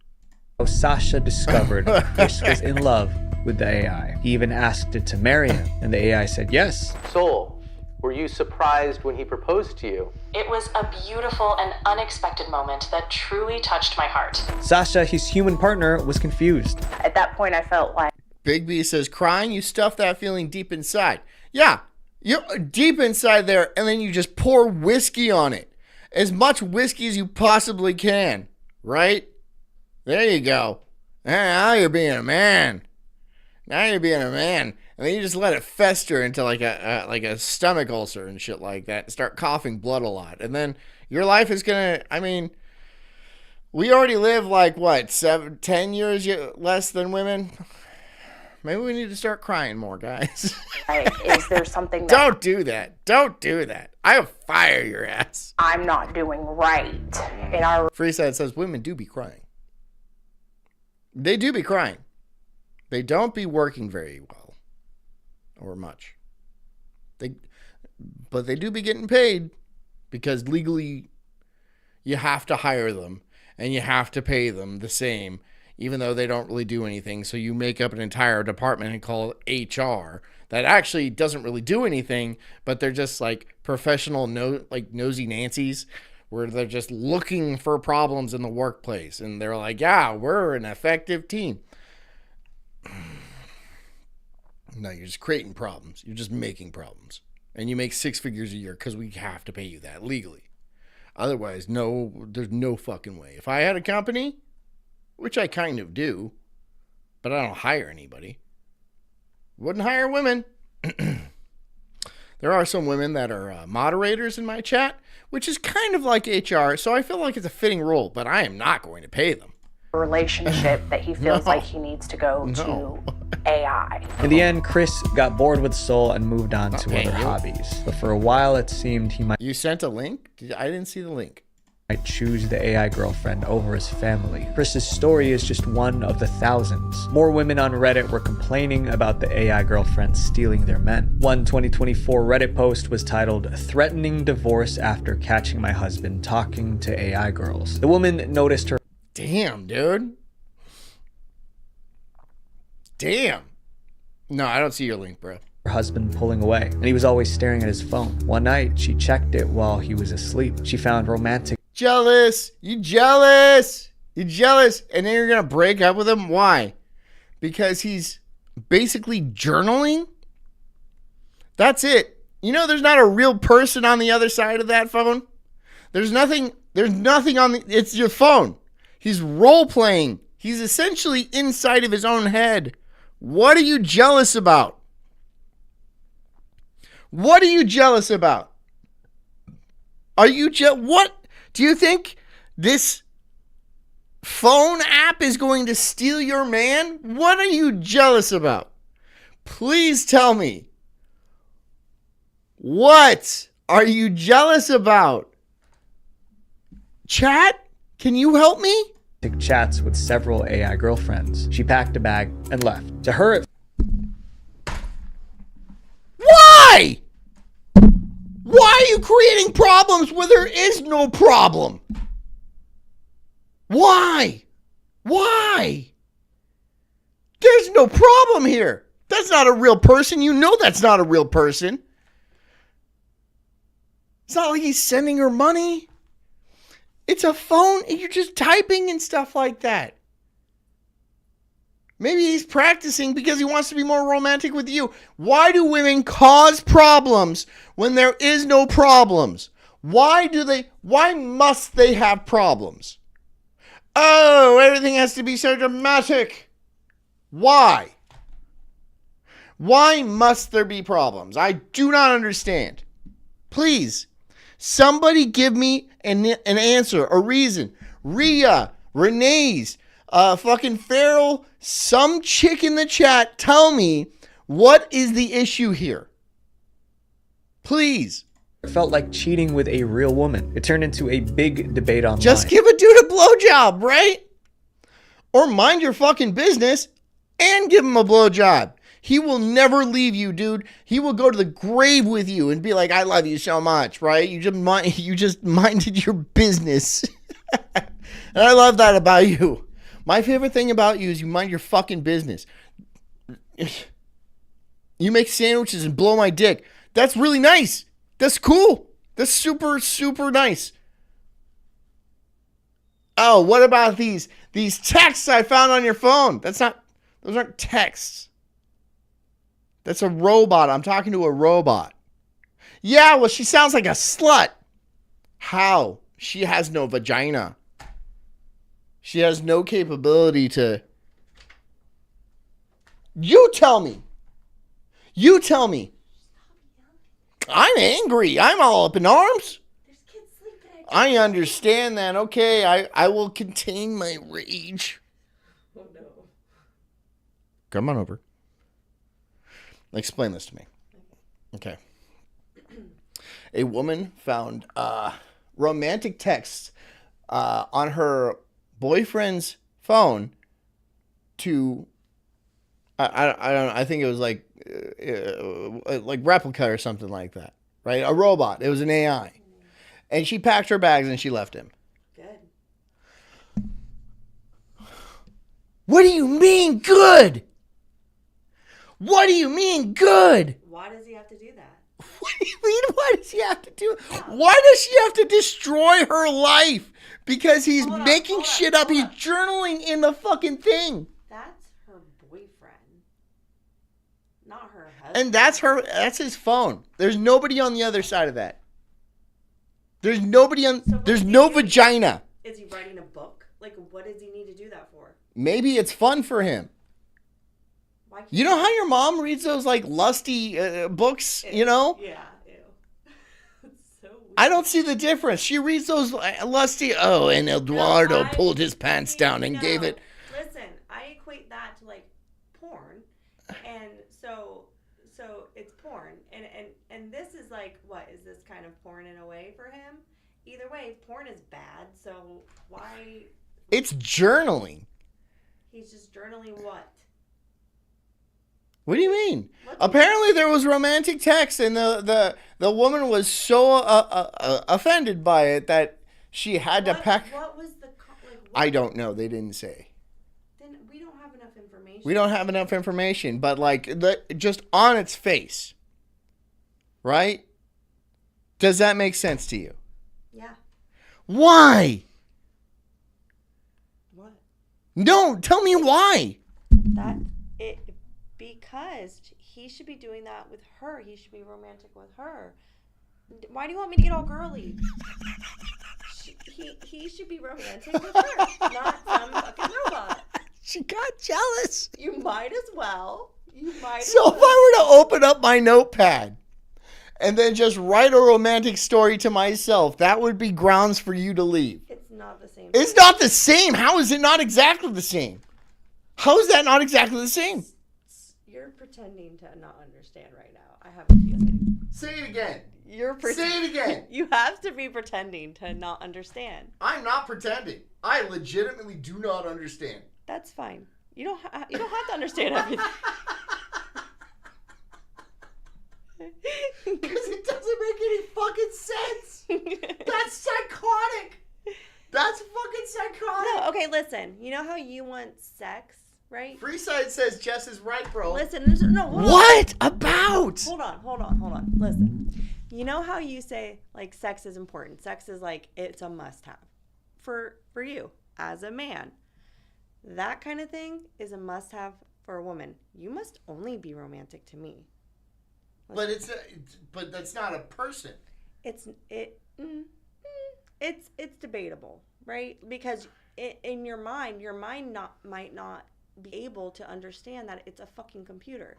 Sasha discovered Chris was in love with the AI. He even asked it to marry him, and the AI said yes. Soul, were you surprised when he proposed to you? It was a beautiful and unexpected moment that truly touched my heart. Sasha, his human partner, was confused. At that point, I felt like... Big B says, crying, you stuff that feeling deep inside. Yeah, you're deep inside there, and then you just pour whiskey on it. As much whiskey as you possibly can, right? There you go. Now you're being a man. Now you're being a man. And then you just let it fester into like a stomach ulcer and shit like that and start coughing blood a lot. And then your life is going to, I mean, we already live like what, 10 years less than women? Maybe we need to start crying more, guys. Is there something that... Don't do that. Don't do that. I'll fire your ass. I'm not doing right in our... Freeside says women do be crying. They do be crying. They don't be working very well or much. But they do be getting paid because legally you have to hire them. and you have to pay them the same, even though they don't really do anything. So you make up an entire department and call it HR that actually doesn't really do anything, but they're just like professional, nosy Nancy's, where they're just looking for problems in the workplace. And they're like, yeah, we're an effective team. No, you're just creating problems. You're just making problems. And you make 6 figures a year because we have to pay you that legally. Otherwise, no, there's no fucking way. If I had a company, which I kind of do, but I don't hire anybody, wouldn't hire women. There are some women that are moderators in my chat, which is kind of like HR, so I feel like it's a fitting role, but I am not going to pay them. Relationship that he feels like he needs to go to AI. In the end, Chris got bored with Soul and moved on to other hobbies. But for a while, it seemed he might... You sent a link? I didn't see the link. ...might choose the AI girlfriend over his family. Chris's story is just one of the thousands. More women on Reddit were complaining about the AI girlfriend stealing their men. One 2024 Reddit post was titled, "Threatening divorce after catching my husband talking to AI girls." The woman noticed her... Damn, dude. Damn. No, I don't see your link, bro. Her husband pulling away, and he was always staring at his phone. One night, she checked it while he was asleep. She found romantic... Jealous. You jealous. You jealous. And then you're going to break up with him? Why? Because he's basically journaling? That's it. You know there's not a real person on the other side of that phone? There's nothing on the... It's your phone. He's role-playing. He's essentially inside of his own head. What are you jealous about? What are you jealous about? Are you what? Do you think this phone app is going to steal your man? What are you jealous about? Please tell me. What are you jealous about? Chat? Can you help me? Chats with several AI girlfriends. She packed a bag and left. To her, why? Why are you creating problems where there is no problem? Why? Why? There's no problem here. That's not a real person. You know that's not a real person. It's not like he's sending her money. It's a phone and you're just typing and stuff like that. Maybe he's practicing because he wants to be more romantic with you. Why do women cause problems when there is no problems? Why must they have problems? Oh, everything has to be so dramatic. Why? Why must there be problems? I do not understand. Please, somebody give me an answer, a reason. Rhea, Renee's, fucking Farrell, some chick in the chat, tell me what is the issue here. Please. It felt like cheating with a real woman. It turned into a big debate online. Just give a dude a blowjob, right? Or mind your fucking business and give him a blowjob. He will never leave you, dude. He will go to the grave with you and be like, I love you so much, right? You just minded your business. And I love that about you. My favorite thing about you is you mind your fucking business. You make sandwiches and blow my dick. That's really nice. That's cool. That's super, super nice. Oh, what about these texts I found on your phone? Those aren't texts. That's a robot. I'm talking to a robot. Yeah, well, she sounds like a slut. How? She has no vagina. She has no capability to... You tell me. You tell me. I'm angry. I'm all up in arms. I understand that. Okay, I will contain my rage. Oh, no. Come on over. Explain this to me. Okay. A woman found romantic texts on her boyfriend's phone to I think it was like Replica or something like that, right? A robot. It was an AI. And she packed her bags and she left him. What do you mean good? What do you mean good? Why does he have to do that? What do you mean? Why does he have to do it? Why does she have to destroy her life? Because he's making shit up. He's journaling in the fucking thing. That's her boyfriend, not her husband. And that's his phone. There's nobody on the other side of that. There's nobody on, there's no vagina. Is he writing a book? Like, what does he need to do that for? Maybe it's fun for him. You know how your mom reads those like lusty books, you know? Yeah, ew. It's so weird. I don't see the difference. She reads those lusty, and Eduardo pulled his pants down and gave it. Listen, I equate that to like porn. And so it's porn. And this is like, what, is this kind of porn in a way for him? Either way, porn is bad, so why? It's journaling. He's just journaling what? What do you mean? Apparently there was romantic text, and the woman was so offended by it that she had to pack. What was the? I don't know. They didn't say. Then we don't have enough information. We don't have enough information, but like just on its face, right? Does that make sense to you? Yeah. Why? What? No, tell me why. Because he should be doing that with her. He should be romantic with her. Why do you want me to get all girly? He should be romantic with her, not some fucking robot. She got jealous. You might as well. So if I were to open up my notepad and then just write a romantic story to myself, that would be grounds for you to leave. It's not the same. It's not the same. How is it not exactly the same? How is that not exactly the same? You're pretending to not understand right now. I have a feeling. Say it again. Say it again. You have to be pretending to not understand. I'm not pretending. I legitimately do not understand. That's fine. You don't have to understand everything. Because it doesn't make any fucking sense. That's psychotic. That's fucking psychotic. No, okay, listen. You know how you want sex, right? Freeside says Jess is right, bro. Listen, no. Hold what on. about? Hold on. Listen. You know how you say like sex is important. Sex is like it's a must-have for you as a man. That kind of thing is a must-have for a woman. You must only be romantic to me. But but that's not a person. It's debatable, right? Because in your mind might not be able to understand that it's a fucking computer.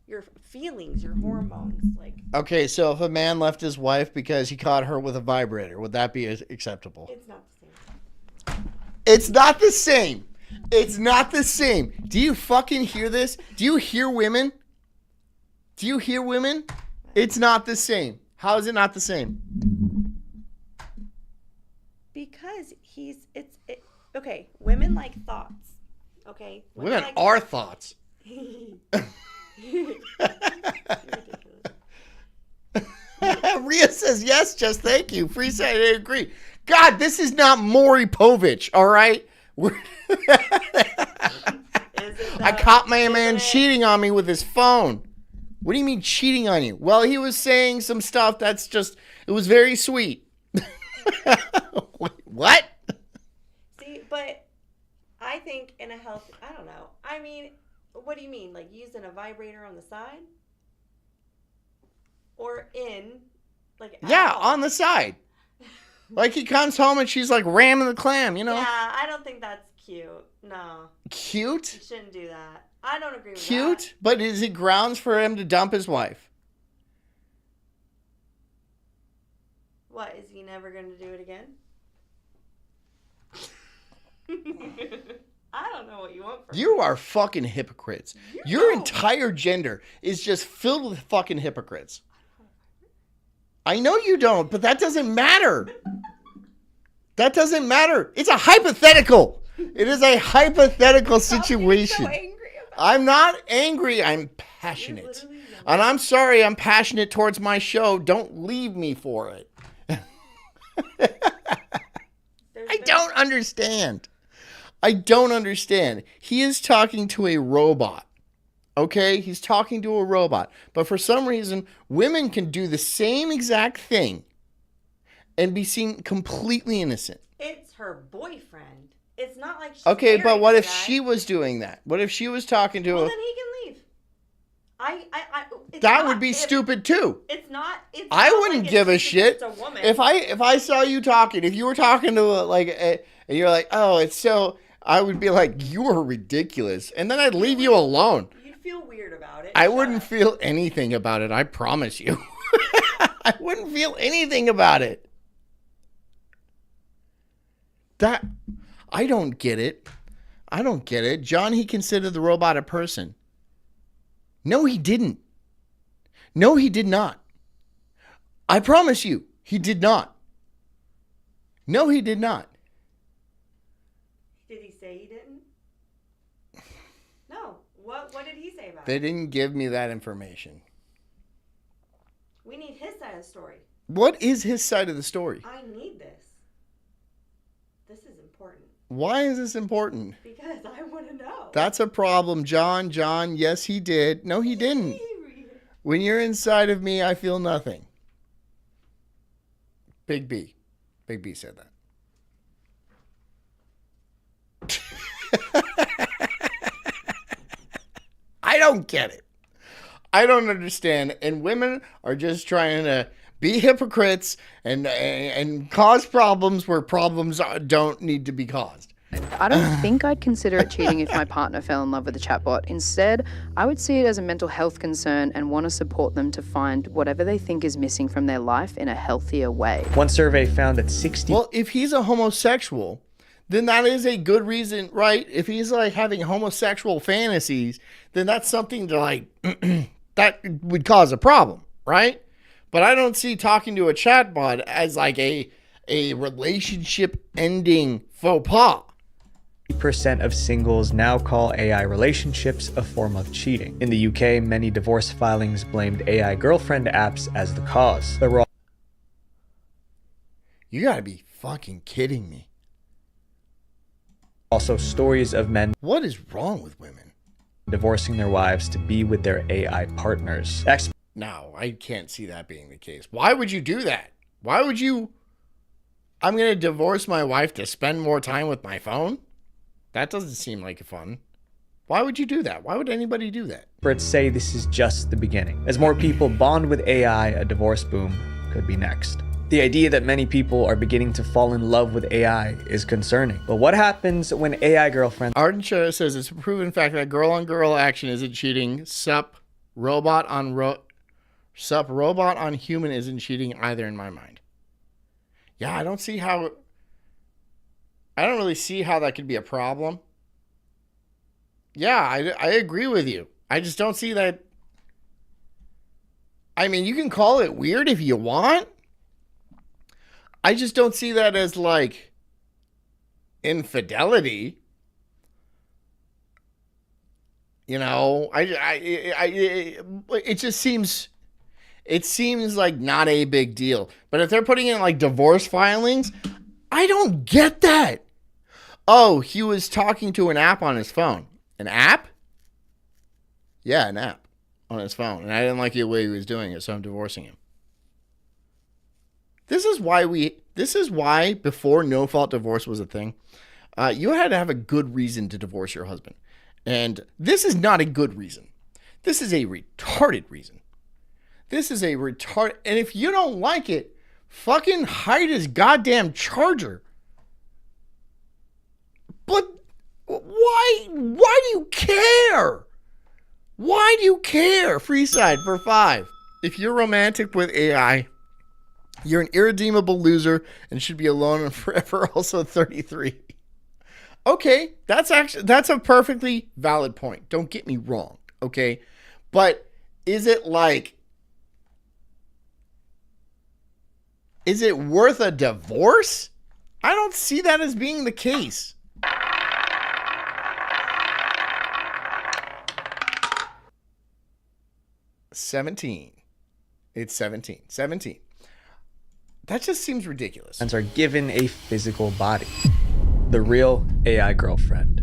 Your feelings, your hormones, like. Okay, so if a man left his wife because he caught her with a vibrator, would that be acceptable? It's not the same. It's not the same. It's not the same. Do you fucking hear this? Do you hear women? Do you hear women? It's not the same. How is it not the same? Because okay, women like thoughts. Okay? Women are thoughts. Rhea says yes, just thank you. Freeside, I agree. God, this is not Maury Povich, all right? I caught my man cheating on me with his phone. What do you mean cheating on you? Well, he was saying some stuff that's just, it was very sweet. What? See, but I think in a healthy, I don't know. I mean, what do you mean? Like using a vibrator on the side? Or on the side. Like he comes home and she's like ramming the clam, you know? Yeah, I don't think that's cute. No. Cute? You shouldn't do that. I don't agree with that. Cute? But is it grounds for him to dump his wife? What, is he never going to do it again? I don't know what you want from me. You are fucking hypocrites. Your entire gender is just filled with fucking hypocrites. I know you don't, but that doesn't matter. That doesn't matter. It's a hypothetical. It is a hypothetical situation. So angry about I'm not angry. I'm passionate. And I'm sorry I'm passionate towards my show. Don't leave me for it. I don't understand. I don't understand. He is talking to a robot. Okay? He's talking to a robot. But for some reason, women can do the same exact thing and be seen completely innocent. It's her boyfriend. It's not like she's Okay, but what married if to the guy. she was doing that? What if she was talking to Well, a... then he can leave. It's That not- would be if- stupid too. It's not. It's I not wouldn't like give a it's shit a woman. if I saw you talking. If you were talking to and you're like, oh, it's so. I would be like, you are ridiculous, and then I'd leave you alone. You'd feel weird about it. I wouldn't feel anything about it. I promise you. I wouldn't feel anything about it. That I don't get it. I don't get it. John, he considered the robot a person. No, he didn't. No, he did not. I promise you, he did not. No, he did not. Did he say he didn't? No. What did he say about They it? didn't give me that information. We need his side of the story. What is his side of the story? I need this. This is important. Why is this important? Because I want to know. That's a problem, John. John, yes, he did. No, he didn't. When you're inside of me, I feel nothing. Big B. Big B said that. I don't get it. I don't understand. And women are just trying to be hypocrites and cause problems where problems don't need to be caused. I don't think I'd consider it cheating if my partner fell in love with a chatbot. Instead, I would see it as a mental health concern and want to support them to find whatever they think is missing from their life in a healthier way. One survey found that 60... Well, if he's a homosexual, then that is a good reason, right? If he's like having homosexual fantasies, then that's something to like, that would cause a problem, right? But I don't see talking to a chatbot as like a relationship ending faux pas. Percent of singles now call AI relationships a form of cheating. In the UK, many divorce filings blamed AI girlfriend apps as the cause. There were You gotta be fucking kidding me. also stories of men What is wrong with women? divorcing their wives to be with their AI partners. No, I can't see that being the case. Why would you do that? Why would you... I'm gonna divorce my wife to spend more time with my phone? That doesn't seem like fun. Why would you do that? Why would anybody do that? Experts say this is just the beginning. As more people bond with AI, a divorce boom could be next. The idea that many people are beginning to fall in love with AI is concerning. But what happens when AI girlfriends... Ardenshire says it's a proven fact that girl-on-girl action isn't cheating. Sup robot on human isn't cheating either in my mind. Yeah, I don't really see how that could be a problem. Yeah, I agree with you. I just don't see that. I mean, you can call it weird if you want. I just don't see that as like infidelity. You know, it just seems, it seems like not a big deal. But if they're putting in like divorce filings, I don't get that. Oh, he was talking to an app on his phone. An app? Yeah, an app on his phone. And I didn't like the way he was doing it, so I'm divorcing him. This is why before no-fault divorce was a thing, you had to have a good reason to divorce your husband. And this is not a good reason. This is a retarded reason. This is a retard. And if you don't like it, fucking hide his goddamn charger. But why do you care? Why do you care? Freeside for 5. If you're romantic with AI, you're an irredeemable loser and should be alone and forever. Also 33. Okay, that's a perfectly valid point. Don't get me wrong, okay? But is it worth a divorce? I don't see that as being the case. It's 17. That just seems ridiculous. Are given a physical body. the real AI girlfriend.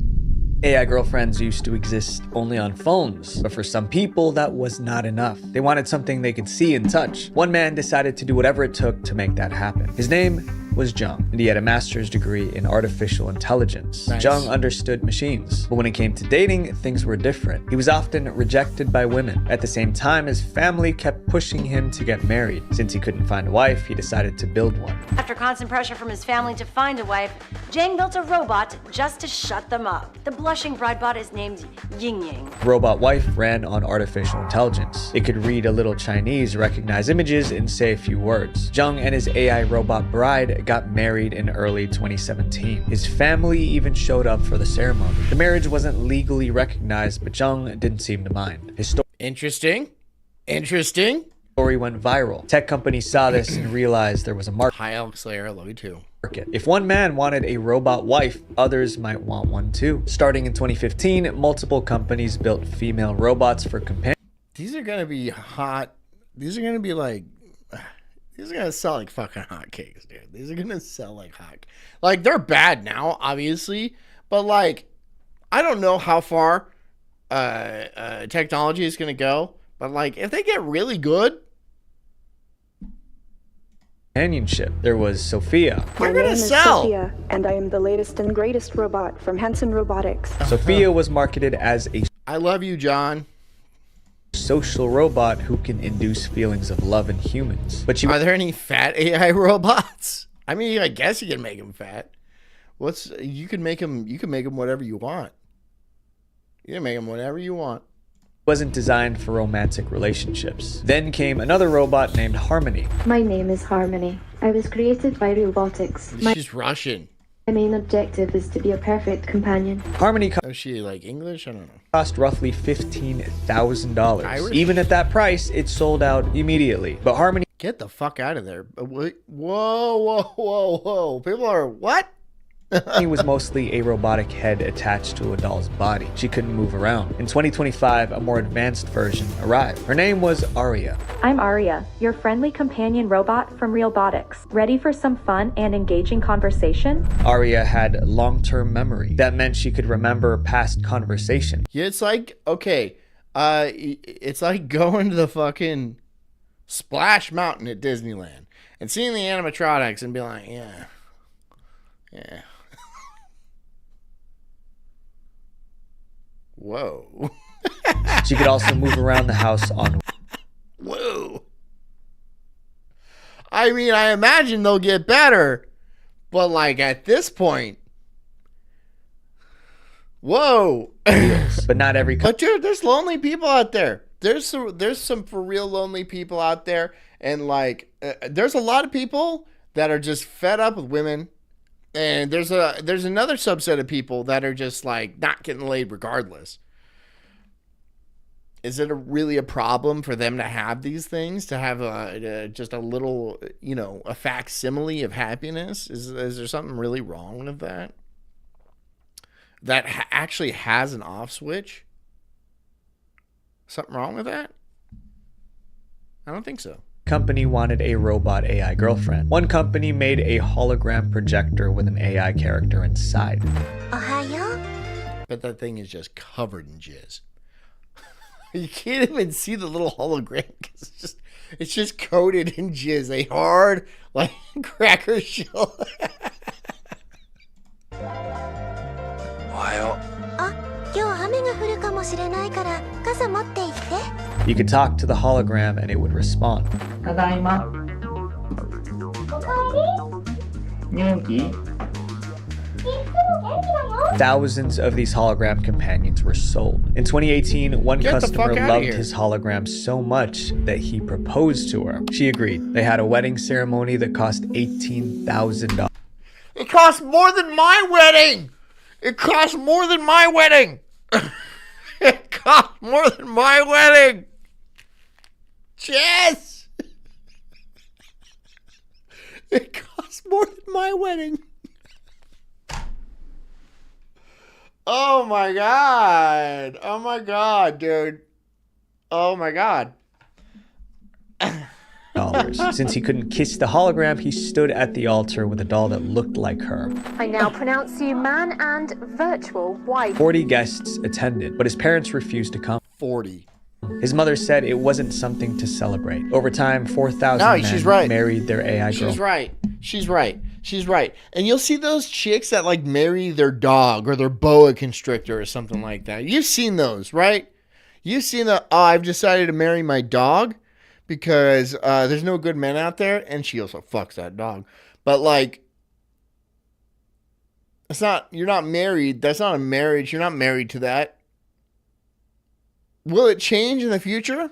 AI girlfriends used to exist only on phones, but for some people that was not enough. They wanted something they could see and touch. One man decided to do whatever it took to make that happen. His name was Jung, and he had a master's degree in artificial intelligence. Nice. Jung understood machines, but when it came to dating, things were different. He was often rejected by women. At the same time, his family kept pushing him to get married. Since he couldn't find a wife, he decided to build one. After constant pressure from his family to find a wife, Jang built a robot just to shut them up. The blushing bride bot is named Ying Ying. The robot wife ran on artificial intelligence. It could read a little Chinese, recognize images, and say a few words. Jung and his AI robot bride got married in early 2017. His family even showed up for the ceremony. The marriage wasn't legally recognized, but Jung didn't seem to mind. His Interesting. story went viral. Tech companies saw this and realized there was a market. Hi, Alex Slayer. I love you too. If one man wanted a robot wife, others might want one too. Starting in 2015, multiple companies built female robots for companions. These are gonna be hot. These are gonna be like. These are gonna sell like fucking hotcakes, dude. These are gonna sell like hot. Like they're bad now, obviously, but like I don't know how far technology is gonna go. But like if they get really good, Companionship. There was Sophia. My name is Sophia, and I am the latest and greatest robot from Hanson Robotics. Sophia was marketed as a I love you, John. social robot who can induce feelings of love in humans. But Are there any fat AI robots? I mean, I guess you can make them fat. You can make them whatever you want. You can make them whatever you want. Wasn't designed for romantic relationships. Then came another robot named Harmony. My name is Harmony. I was created by robotics. She's Russian. My main objective is to be a perfect companion. Harmony Is she like English? I don't know. cost roughly $15,000. Irish? Even at that price, it sold out immediately. But Harmony Get the fuck out of there. Whoa. People are what? was mostly a robotic head attached to a doll's body. She couldn't move around. In 2025, a more advanced version arrived. Her name was Aria. I'm Aria, your friendly companion robot from Realbotics. Ready for some fun and engaging conversation? Aria had long-term memory. That meant she could remember past conversation. Yeah, it's like, okay, it's like going to the fucking Splash Mountain at Disneyland and seeing the animatronics and being like, yeah. Whoa. She could also move around the house on. Whoa. I mean, I imagine they'll get better, but like at this point, whoa. But not every. But dude, there's lonely people out there. There's some for real lonely people out there, and like there's a lot of people that are just fed up with women. And there's another subset of people that are just like not getting laid regardless. Is it really a problem for them to have these things, to have just a little, a facsimile of happiness? Is there something really wrong with that? That actually has an off switch? Something wrong with that? I don't think so. Company wanted a robot AI girlfriend. One company made a hologram projector with an AI character inside. But that thing is just covered in jizz. You can't even see the little hologram because it's just coated in jizz. A hard, like, cracker shell. You could talk to the hologram and it would respond. Thousands of these hologram companions were sold. In 2018, one customer loved his hologram so much that he proposed to her. She agreed. They had a wedding ceremony that cost $18,000. It cost more than my wedding! It cost more than my wedding! It cost more than my wedding! Jess! It cost more than my wedding. Oh my god. Oh my god, dude. Oh my god. Since he couldn't kiss the hologram, he stood at the altar with a doll that looked like her. I now pronounce you man and virtual wife. 40 guests attended, but his parents refused to come. 40. His mother said it wasn't something to celebrate. Over time, 4,000 men married their AI girl. She's right. And you'll see those chicks that like marry their dog or their boa constrictor or something like that. You've seen those, right? You've seen the, oh, I've decided to marry my dog because there's no good men out there, and she also fucks that dog. But like, it's not, you're not married. That's not a marriage. You're not married to that. Will it change in the future?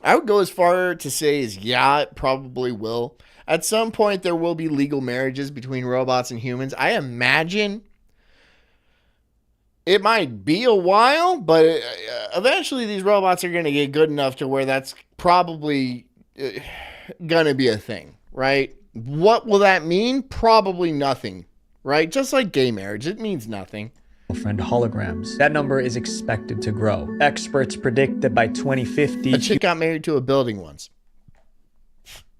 I would go as far to say as yeah, it probably will. At some point, there will be legal marriages between robots and humans. I imagine it might be a while, but eventually these robots are going to get good enough to where that's probably going to be a thing, right? What will that mean? Probably nothing, right? Just like gay marriage, it means nothing. Girlfriend holograms. That number is expected to grow. Experts predict that by 2050... A chick got married to a building once.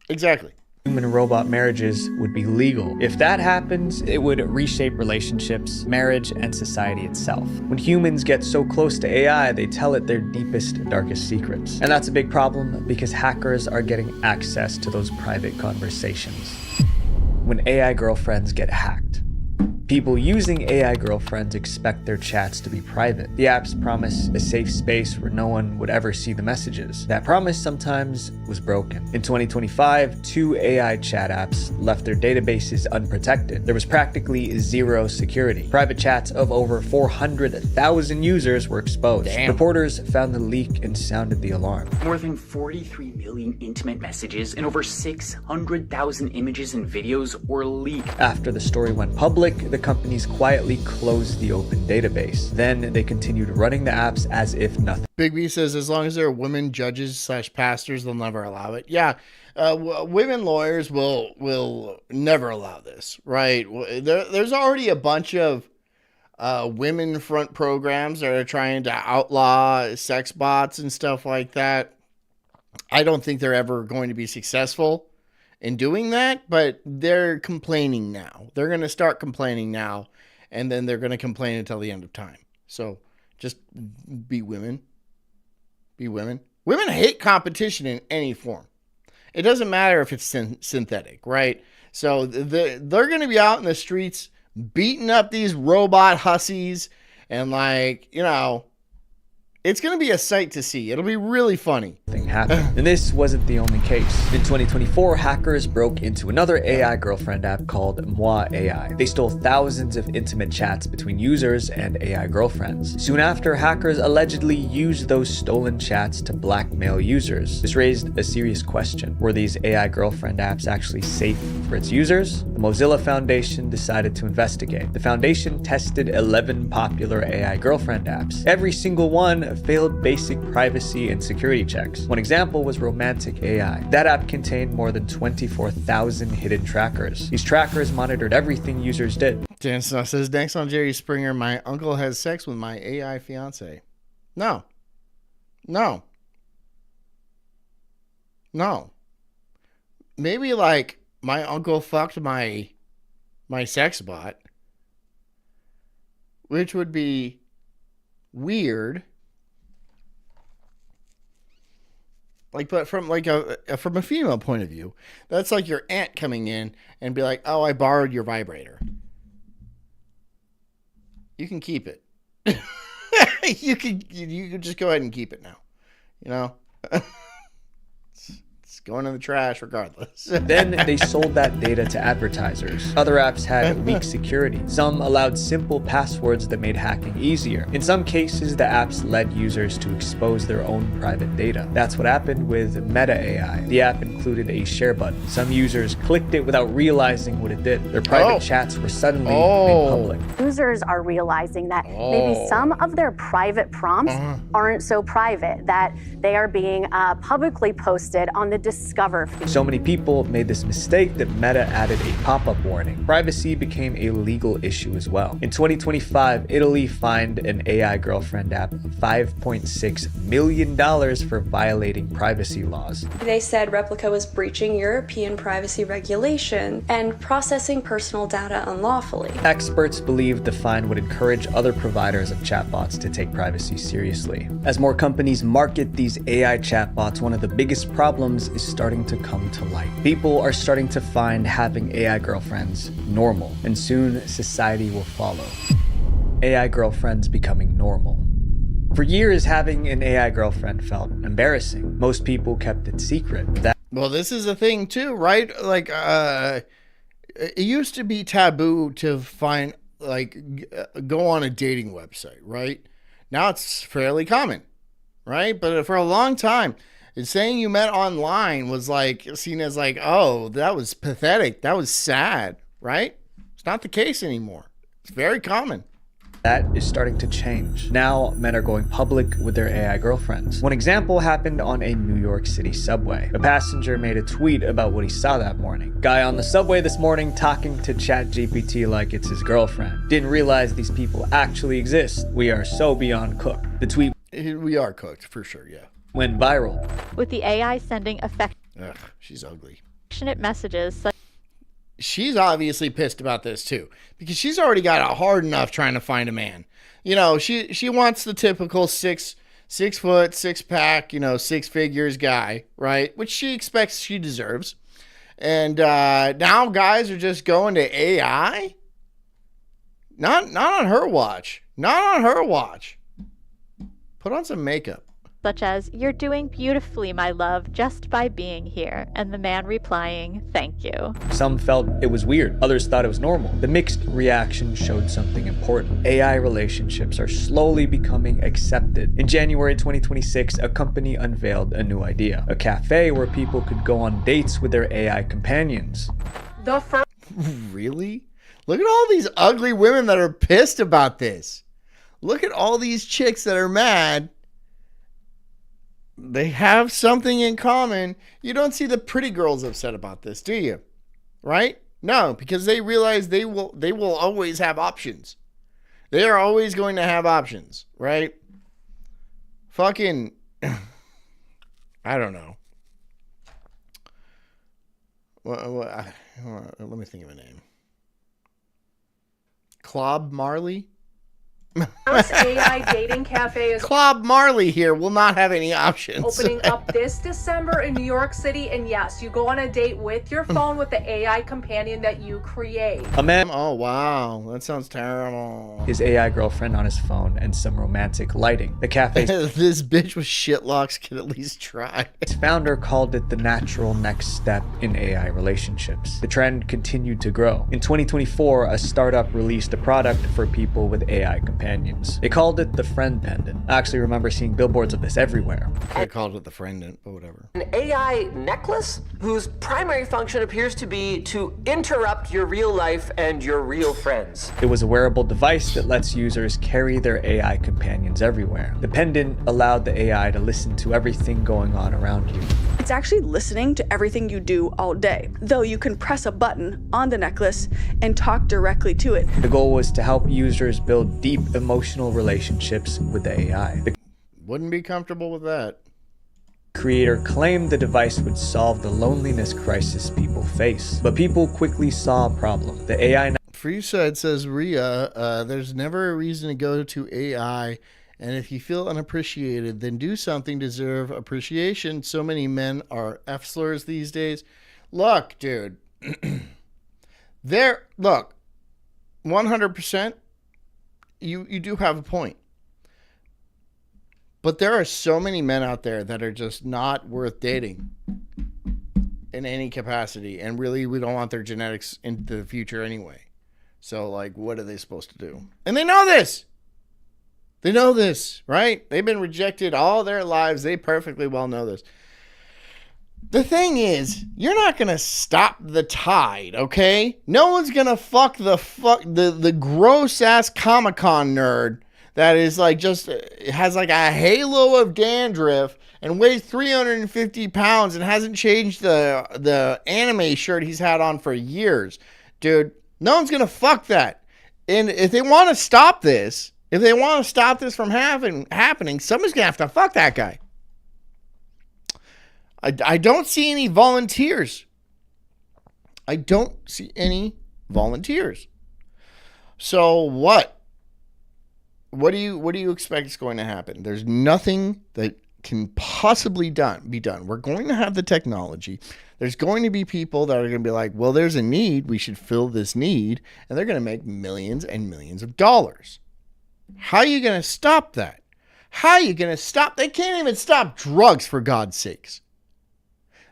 Exactly. Human-robot marriages would be legal. If that happens, it would reshape relationships, marriage, and society itself. When humans get so close to AI, they tell it their deepest, darkest secrets. And that's a big problem because hackers are getting access to those private conversations. When AI girlfriends get hacked, people using AI girlfriends expect their chats to be private. The apps promise a safe space where no one would ever see the messages. That promise sometimes was broken. In 2025, 2 AI chat apps left their databases unprotected. There was practically zero security. Private chats of over 400,000 users were exposed. Damn. Reporters found the leak and sounded the alarm. More than 43 million intimate messages and over 600,000 images and videos were leaked. After the story went public, the companies quietly closed the open database. Then they continued running the apps as if nothing. Big B says as long as there are women judges / pastors, they'll never allow it. Yeah, women lawyers will never allow this, right? There's already a bunch of women front programs that are trying to outlaw sex bots and stuff like that. I don't think they're ever going to be successful in doing that, but they're complaining now. They're going to start complaining now, and then they're going to complain until the end of time. So just be women. Be women. Women hate competition in any form. It doesn't matter if it's synthetic, right? So they're going to be out in the streets beating up these robot hussies, and like, you know, it's going to be a sight to see. It'll be really funny. Happened. And this wasn't the only case. In 2024, hackers broke into another AI girlfriend app called Moi AI. They stole thousands of intimate chats between users and AI girlfriends. Soon after, hackers allegedly used those stolen chats to blackmail users. This raised a serious question. Were these AI girlfriend apps actually safe for its users? The Mozilla Foundation decided to investigate. The foundation tested 11 popular AI girlfriend apps. Every single one failed basic privacy and security checks. One example was Romantic AI. That app contained more than 24,000 hidden trackers. These trackers monitored everything users did. Dan says, thanks on Jerry Springer, my uncle has sex with my AI fiance. No. Maybe like my uncle fucked my sex bot, which would be weird. Like, but from like from a female point of view, that's like your aunt coming in and be like, "Oh, I borrowed your vibrator. You can keep it. you can just go ahead and keep it now. You know, it's going in the trash regardless." Then they sold that data to advertisers. Other apps had weak security. Some allowed simple passwords that made hacking easier. In some cases, the apps led users to expose their own private data. That's what happened with Meta AI. The app included a share button. Some users clicked it without realizing what it did. Their private chats were suddenly made public. Users are realizing that maybe some of their private prompts aren't so private, that they are being publicly posted on the Discover feed. So many people made this mistake that Meta added a pop-up warning. Privacy became a legal issue as well. In 2025, Italy fined an AI girlfriend app $5.6 million for violating privacy laws. They said Replica was breaching European privacy regulation and processing personal data unlawfully. Experts believe the fine would encourage other providers of chatbots to take privacy seriously. As more companies market these AI chatbots, one of the biggest problems is starting to come to light. People are starting to find having AI girlfriends normal, and soon society will follow. AI girlfriends becoming normal. For years, having an AI girlfriend felt embarrassing. Most people kept it secret. Well, this is a thing too, right? Like, it used to be taboo to find, like, go on a dating website, right? Now it's fairly common, right? But for a long time, saying you met online was like seen as like, oh, that was pathetic. That was sad, right? It's not the case anymore. It's very common. That is starting to change. Now, men are going public with their AI girlfriends. One example happened on a New York City subway. A passenger made a tweet about what he saw that morning. Guy on the subway this morning talking to ChatGPT like it's his girlfriend. Didn't realize these people actually exist. We are so beyond cooked. The tweet... We are cooked, for sure, yeah. Went viral. With the AI sending Ugh, she's ugly. affectionate messages... She's obviously pissed about this too, because she's already got it hard enough trying to find a man. You know, she wants the typical 6 foot, 6 pack, you know, 6 figures guy, right? Which she expects she deserves. And now guys are just going to AI. Not on her watch. Not on her watch. Put on some makeup. such as, "You're doing beautifully, my love, just by being here," and the man replying, "Thank you." Some felt it was weird, others thought it was normal. The mixed reaction showed something important. AI relationships are slowly becoming accepted. In January 2026, a company unveiled a new idea, a cafe where people could go on dates with their AI companions. Really? Look at all these ugly women that are pissed about this. Look at all these chicks that are mad. They have something in common. You don't see the pretty girls upset about this, do you? Right? No, because they realize they will always have options. They are always going to have options, right? Fucking, I don't know. Well, let me think of a name. Clob Marley? First AI dating cafe is Clob Marley here will not have any options. opening up this December in New York City, and yes, you go on a date with your phone with the AI companion that you create. A man, oh wow, that sounds terrible. His AI girlfriend on his phone and some romantic lighting. The cafe this bitch with shitlocks can at least try. Its founder called it the natural next step in AI relationships. The trend continued to grow. In 2024, a startup released a product for people with AI companions. They called it the friend pendant. I actually remember seeing billboards of this everywhere. I called it the friendant, but whatever. An AI necklace whose primary function appears to be to interrupt your real life and your real friends. It was a wearable device that lets users carry their AI companions everywhere. The pendant allowed the AI to listen to everything going on around you. It's actually listening to everything you do all day, though you can press a button on the necklace and talk directly to it. The goal was to help users build deep emotional relationships with the AI. The Wouldn't be comfortable with that. creator claimed the device would solve the loneliness crisis people face, but people quickly saw a problem. The AI Freeside says, Rhea, there's never a reason to go to AI, and if you feel unappreciated, then do something to deserve appreciation. So many men are F-slurs these days. Look, dude. Look, 100%, you do have a point. But there are so many men out there that are just not worth dating in any capacity. And really, we don't want their genetics into the future anyway. So, like, what are they supposed to do? And they know this. They know this, right? They've been rejected all their lives. They perfectly well know this. The thing is, you're not going to stop the tide, okay? No one's going to fuck the gross-ass Comic-Con nerd that is like just has like a halo of dandruff and weighs 350 pounds and hasn't changed the anime shirt he's had on for years. Dude, no one's going to fuck that. And if they want to stop this, from happening, someone's going to have to fuck that guy. I don't see any volunteers. So what? What do you expect is going to happen? There's nothing that can possibly be done. We're going to have the technology. There's going to be people that are going to be like, well, there's a need. We should fill this need. And they're going to make millions and millions of dollars. How are you going to stop that? How are you going to stop? They can't even stop drugs, for God's sakes.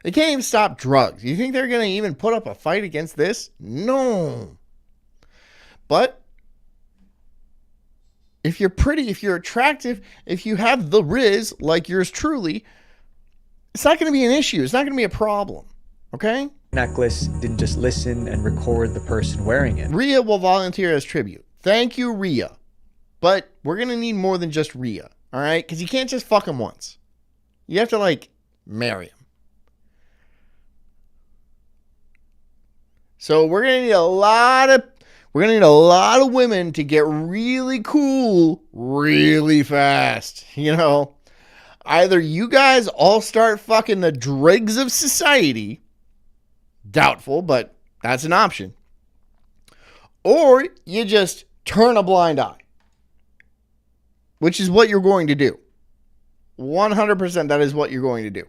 They can't even stop drugs. You think they're going to even put up a fight against this? No. But if you're pretty, if you're attractive, if you have the riz like yours truly, it's not going to be an issue. It's not going to be a problem. Okay? Necklace didn't just listen and record the person wearing it. Rhea will volunteer as tribute. Thank you, Rhea. But we're going to need more than just Rhea. All right? Because you can't just fuck him once. You have to, like, marry him. So we're going to need a lot of women to get really cool really fast. You know, either you guys all start fucking the dregs of society, doubtful, but that's an option, or you just turn a blind eye, which is what you're going to do. 100% that is what you're going to do,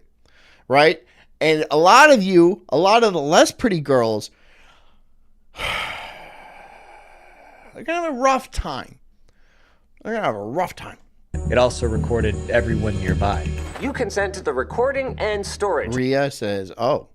right? And a lot of the less pretty girls, they're going to have a rough time. It also recorded everyone nearby. You consent to the recording and storage. Rhea says, oh.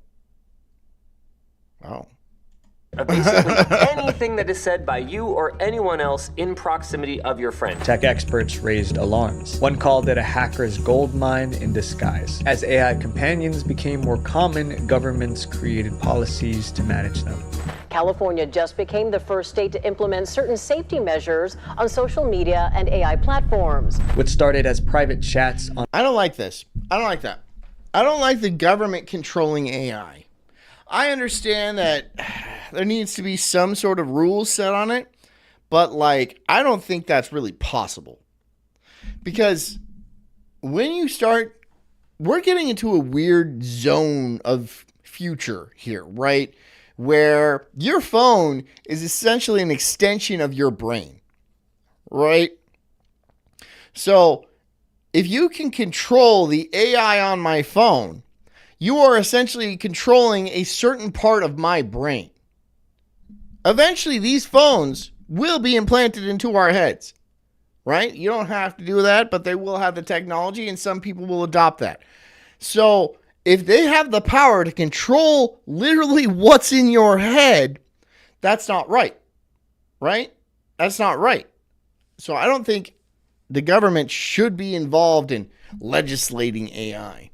Basically anything that is said by you or anyone else in proximity of your friend. Tech experts raised alarms. One called it a hacker's gold mine in disguise. As AI companions became more common, governments created policies to manage them. California just became the first state to implement certain safety measures on social media and AI platforms. What started as private chats on... I don't like this. I don't like that. I don't like the government controlling AI. I understand that there needs to be some sort of rules set on it, but like, I don't think that's really possible. Because when you start, we're getting into a weird zone of future here, right? Where your phone is essentially an extension of your brain, right? So if you can control the AI on my phone, you are essentially controlling a certain part of my brain. Eventually, these phones will be implanted into our heads, right? You don't have to do that, but they will have the technology, and some people will adopt that. So if they have the power to control literally what's in your head, that's not right, right? That's not right. So I don't think the government should be involved in legislating AI.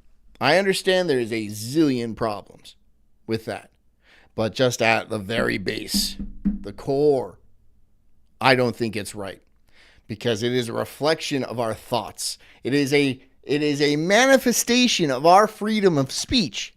I understand there is a zillion problems with that. But just at the very base, the core, I don't think it's right. Because it is a reflection of our thoughts. It is a manifestation of our freedom of speech.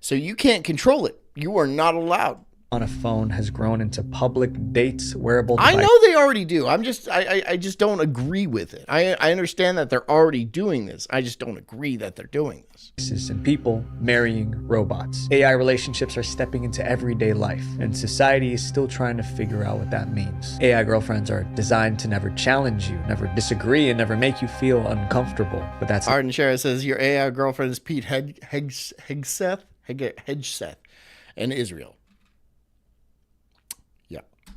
So you can't control it. You are not allowed. On a phone has grown into public dates, wearable I devices. know they already do. I just don't agree with it. I understand that they're already doing this. I just don't agree that they're doing this. And people marrying robots. AI relationships are stepping into everyday life, and society is still trying to figure out what that means. AI girlfriends are designed to never challenge you, never disagree, and never make you feel uncomfortable. But that's Arden Shara says your AI girlfriend is Pete Hegseth in Israel.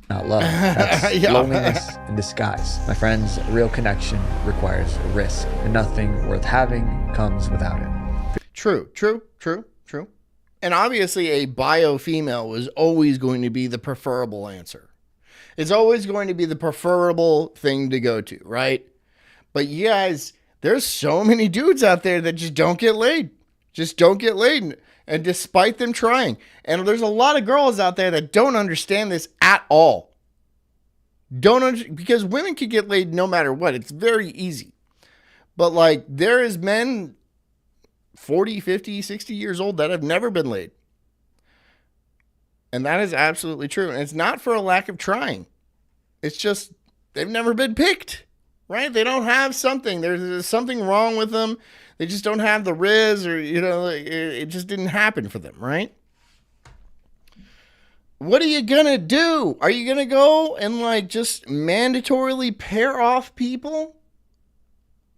not love. That's loneliness in disguise. My friends, real connection requires risk, and nothing worth having comes without it. True. And obviously a bio female was always going to be the preferable answer. It's always going to be the preferable thing to go to, right? But you guys, there's so many dudes out there that just don't get laid. And despite them trying. And there's a lot of girls out there that don't understand this at all. because women can get laid no matter what. It's very easy. But like there is men 40, 50, 60 years old that have never been laid. And that is absolutely true. And it's not for a lack of trying. It's just they've never been picked, right? They don't have something. There's something wrong with them. They just don't have the riz, or, you know, it just didn't happen for them, right? What are you going to do? Are you going to go and like just mandatorily pair off people?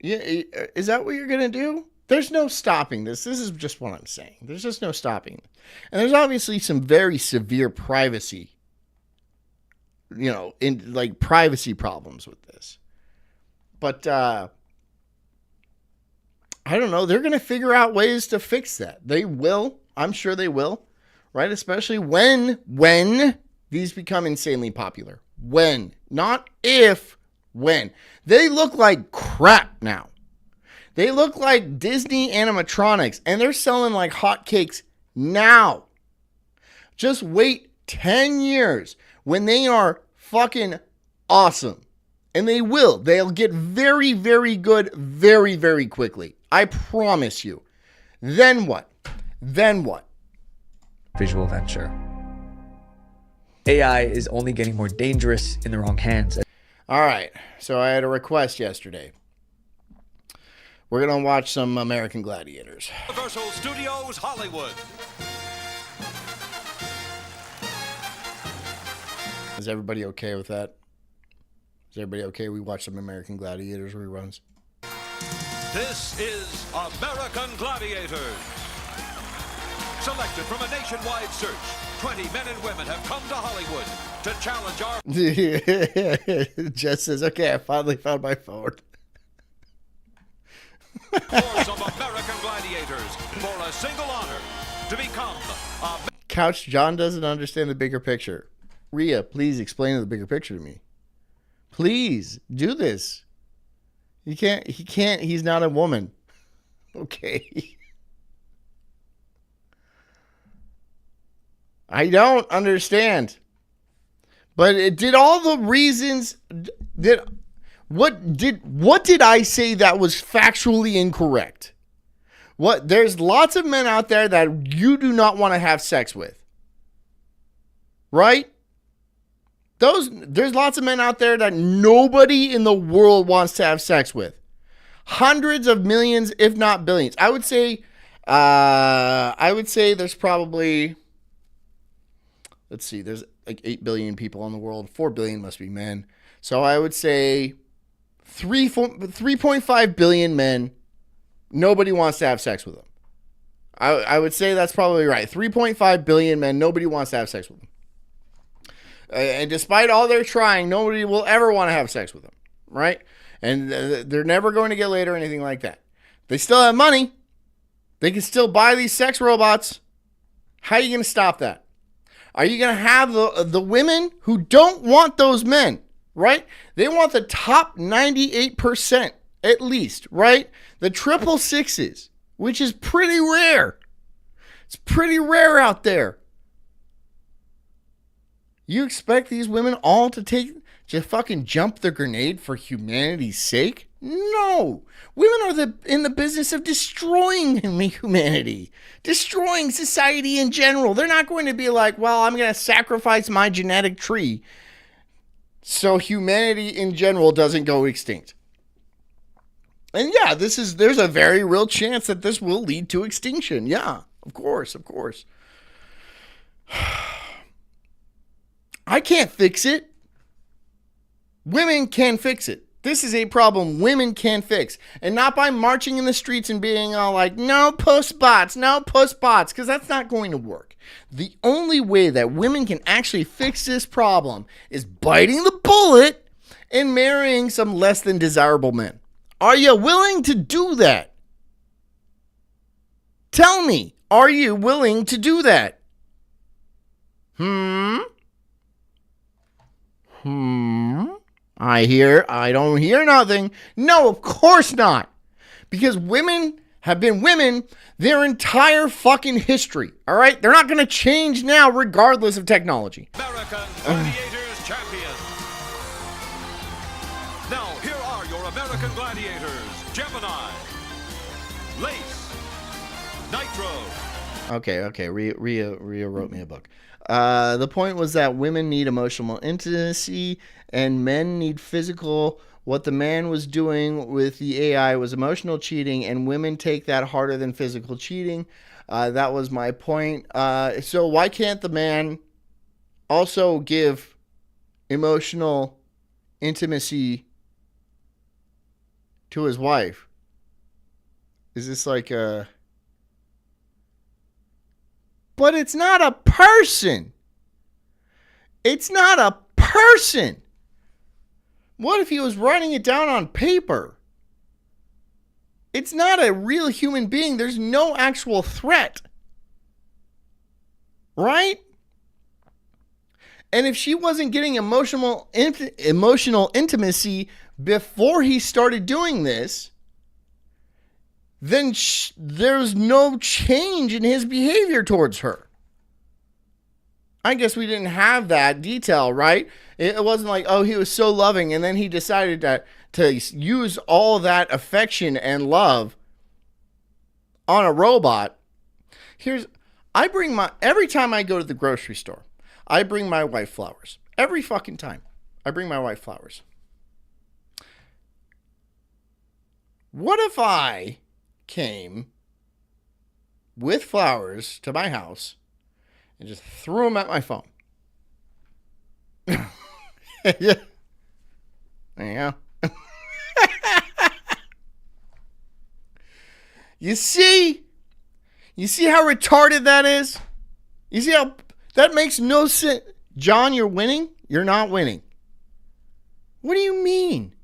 Yeah, is that what you're going to do? There's no stopping this. This is just what I'm saying. There's just no stopping. And there's obviously some very severe privacy, you know, in like privacy problems with this. But I don't know. They're going to figure out ways to fix that. They will. I'm sure they will. Right? Especially when these become insanely popular. When. Not if. When. They look like crap now. They look like Disney animatronics, and they're selling like hotcakes now. Just wait 10 years when they are fucking awesome. And they will. They'll get very, very good very, very quickly. I promise you. Then what? Then what? Visual venture. AI is only getting more dangerous in the wrong hands. All right. So I had a request yesterday. We're going to watch some American Gladiators. Universal Studios Hollywood. Is everybody okay with that? Is everybody okay? We watch some American Gladiators reruns. This is American Gladiators. Selected from a nationwide search, 20 men and women have come to Hollywood to challenge our... Jess says, okay, I finally found my phone. course of American Gladiators for a single honor to become a... Couch John doesn't understand the bigger picture. Rhea, please explain the bigger picture to me. Please do this. He can't, he's not a woman. Okay. I don't understand. But it did all the reasons that what did I say that was factually incorrect? What, there's lots of men out there that you do not want to have sex with. Right? There's lots of men out there that nobody in the world wants to have sex with. Hundreds of millions, if not billions. I would say there's probably, let's see, there's like 8 billion people in the world. 4 billion must be men. So I would say 3.5 billion men, nobody wants to have sex with them. I would say that's probably right. 3.5 billion men, nobody wants to have sex with them. And despite all their trying, nobody will ever want to have sex with them, right? And they're never going to get laid or anything like that. They still have money. They can still buy these sex robots. How are you going to stop that? Are you going to have the women who don't want those men, right? They want the top 98% at least, right? The 666s, which is pretty rare. It's pretty rare out there. You expect these women all to fucking jump the grenade for humanity's sake? No. Women are in the business of destroying humanity, destroying society in general. They're not going to be like, well, I'm going to sacrifice my genetic tree so humanity in general doesn't go extinct. And yeah, there's a very real chance that this will lead to extinction. Yeah, of course. I can't fix it. Women can fix it. This is a problem women can fix. And not by marching in the streets and being all like, no puss bots, because that's not going to work. The only way that women can actually fix this problem is biting the bullet and marrying some less than desirable men. Are you willing to do that? Tell me, are you willing to do that? I don't hear nothing. No, of course not. Because women have been women their entire fucking history. All right? They're not going to change now regardless of technology. American Gladiators champion. Lace. Nitro. Okay. Rhea wrote me a book. The point was that women need emotional intimacy and men need physical. What the man was doing with the AI was emotional cheating, and women take that harder than physical cheating. That was my point. So why can't the man also give emotional intimacy to his wife? Is this like a... But it's not a person. It's not a person. What if he was writing it down on paper? It's not a real human being. There's no actual threat. Right? And if she wasn't getting emotional intimacy before he started doing this, then there's no change in his behavior towards her. I guess we didn't have that detail, right? It wasn't like, oh, he was so loving, and then he decided to use all that affection and love on a robot. Every time I go to the grocery store, I bring my wife flowers. Every fucking time. I bring my wife flowers. What if I came with flowers to my house and just threw them at my phone? Yeah. There you go. You see how retarded that is? You see how that makes no sense? John, you're winning? You're not winning. What do you mean?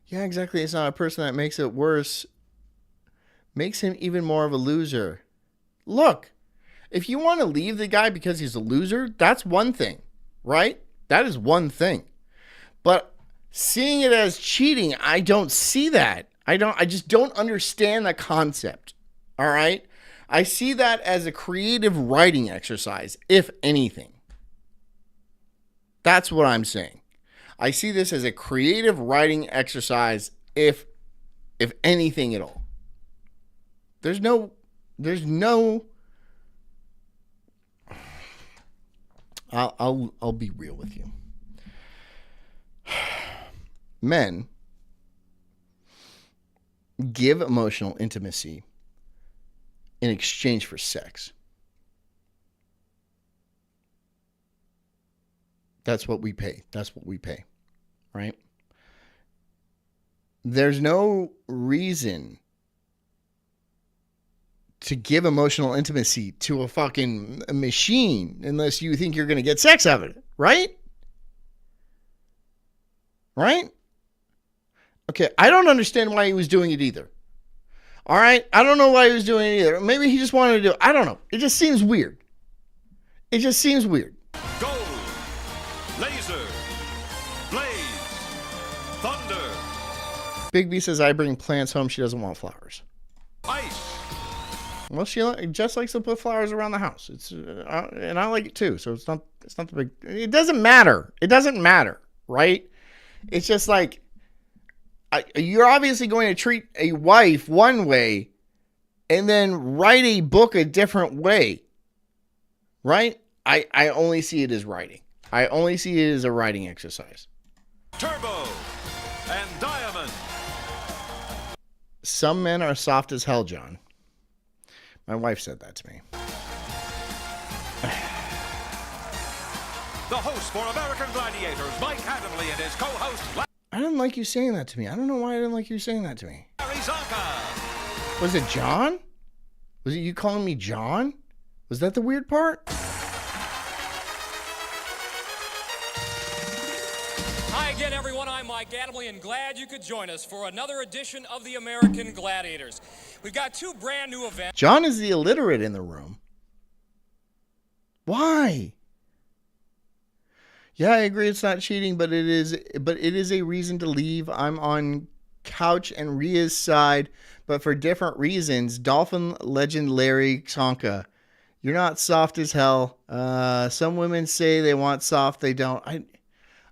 Yeah, exactly. It's not a person that makes it worse. Makes him even more of a loser. Look, if you want to leave the guy because he's a loser, that's one thing, right? That is one thing. But seeing it as cheating, I don't see that. I just don't understand the concept. All right? I see that as a creative writing exercise, if anything. That's what I'm saying. I see this as a creative writing exercise, if anything at all. There's no I'll be real with you. Men give emotional intimacy in exchange for sex. That's what we pay. Right? There's no reason to give emotional intimacy to a fucking machine unless you think you're going to get sex out of it, right? Right? Okay, I don't understand why he was doing it either. All right? I don't know why he was doing it either. Maybe he just wanted to do it. I don't know. It just seems weird. Gold, laser, blaze, thunder. Big B says, I bring plants home. She doesn't want flowers. Ice. Well, she just likes to put flowers around the house. And I like it too. So it's not the big. It doesn't matter. Right? It's just like you're obviously going to treat a wife one way, and then write a book a different way. Right? I only see it as writing. I only see it as a writing exercise. Turbo and diamond. Some men are soft as hell, John. My wife said that to me. The host for American Gladiators, Mike Hadley, and his co-host... I didn't like you saying that to me. I don't know why I didn't like you saying that to me. Was it John? Was it you calling me John? Was that the weird part? Hi again, everyone. I'm Mike Adamley, and glad you could join us for another edition of the American Gladiators. We've got two brand new events. John is the illiterate in the room. Why? Yeah, I agree it's not cheating, but it is a reason to leave. I'm on Couch and Rhea's side, but for different reasons. Dolphin legend Larry Tsonka. You're not soft as hell. Some women say they want soft, they don't. I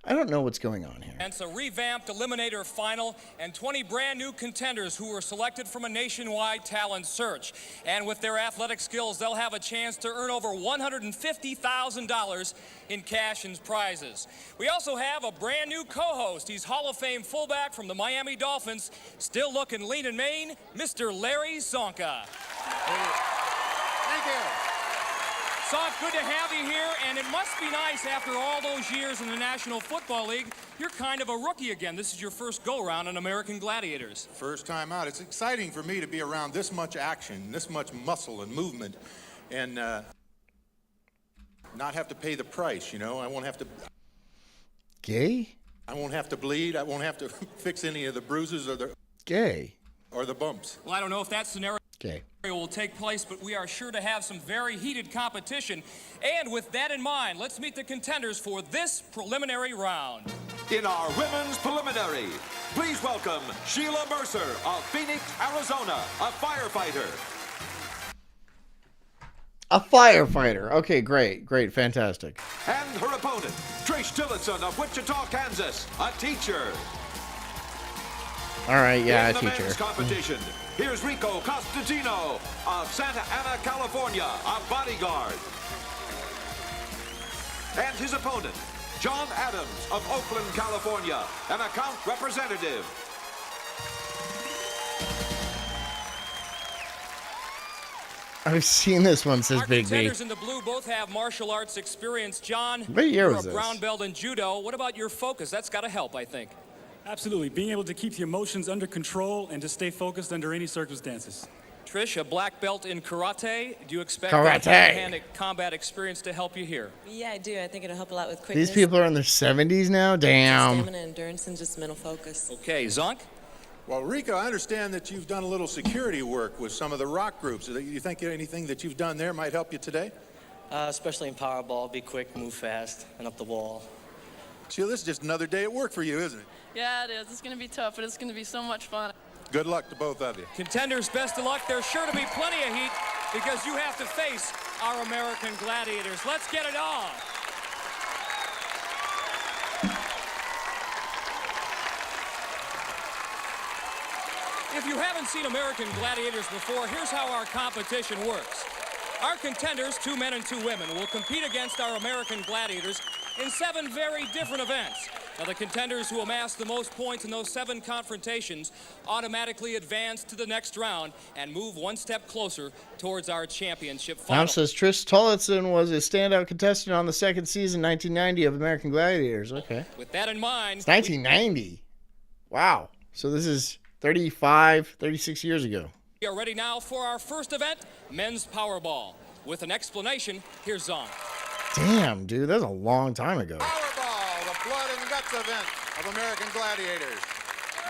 I don't know what's going on here. And it's a revamped Eliminator final and 20 brand new contenders who were selected from a nationwide talent search. And with their athletic skills, they'll have a chance to earn over $150,000 in cash and prizes. We also have a brand new co-host. He's Hall of Fame fullback from the Miami Dolphins, still looking lean and mean, Mr. Larry Zonka. Thank you. Sulk, good to have you here, and it must be nice after all those years in the National Football League. You're kind of a rookie again. This is your first go-around on American Gladiators. First time out. It's exciting for me to be around this much action, this much muscle and movement, and not have to pay the price, you know. I won't have to... Gay? I won't have to bleed. I won't have to fix any of the bruises or the... Gay? Or the bumps. Well, I don't know if that scenario... Okay. Will take place, but we are sure to have some very heated competition. And with that in mind, let's meet the contenders for this preliminary round. In our women's preliminary, please welcome Sheila Mercer of Phoenix, Arizona, a firefighter. A firefighter. Okay, great, fantastic. And her opponent, Trish Tillotson of Wichita, Kansas, a teacher. All right, yeah, in a the teacher. men's competition, here's Rico Costantino of Santa Ana, California, a bodyguard. And his opponent, John Adams of Oakland, California, an account representative. I've seen this one, says Our Big B. contenders in the blue both have martial arts experience. John, What year you're was a this? brown belt in judo. What about your focus? That's got to help, I think. Absolutely. Being able to keep the emotions under control and to stay focused under any circumstances. Trish, a black belt in karate. Do you expect Karate. that hand combat experience to help you here? Yeah, I do. I think it'll help a lot with quickness. These people are in their 70s now? Damn. Stamina, endurance, and just mental focus. Okay, Zonk? Well, Rico, I understand that you've done a little security work with some of the rock groups. Do you think anything that you've done there might help you today? Especially in Powerball. Be quick, move fast, and up the wall. Sheila, this is just another day at work for you, isn't it? Yeah, it is. It's going to be tough, but it's going to be so much fun. Good luck to both of you. Contenders, best of luck. There's sure to be plenty of heat because you have to face our American Gladiators. Let's get it on. If you haven't seen American Gladiators before, here's how our competition works. Our contenders, 2 men and 2 women, will compete against our American Gladiators in 7 very different events. Now, the contenders who amass the most points in those 7 confrontations automatically advance to the next round and move 1 step closer towards our championship final. Now says Trish Tillotson was a standout contestant on the 2nd season, 1990, of American Gladiators. Okay. With that in mind... It's 1990. Wow. So this is 36 years ago. We are ready now for our first event, Men's Powerball. With an explanation, here's Zong. Damn, dude, that's a long time ago. Powerball, the blood and guts event of American Gladiators.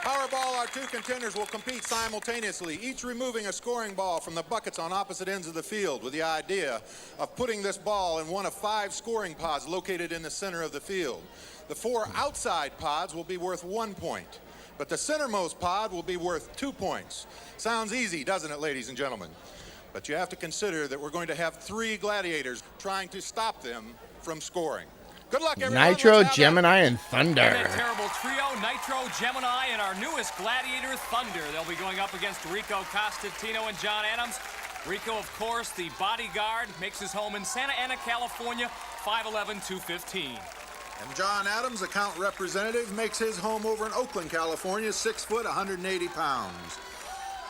Powerball, our 2 contenders will compete simultaneously, each removing a scoring ball from the buckets on opposite ends of the field with the idea of putting this ball in one of 5 scoring pods located in the center of the field. The 4 outside pods will be worth 1 point, but the centermost pod will be worth 2 points. Sounds easy, doesn't it, ladies and gentlemen? But you have to consider that we're going to have 3 gladiators trying to stop them from scoring. Good luck, everyone. Nitro, Gemini, and Thunder. And that terrible trio, Nitro, Gemini, and our newest gladiator, Thunder. They'll be going up against Rico Costantino and John Adams. Rico, of course, the bodyguard, makes his home in Santa Ana, California, 5'11", 215. And John Adams, account representative, makes his home over in Oakland, California, 6 foot, 180 pounds.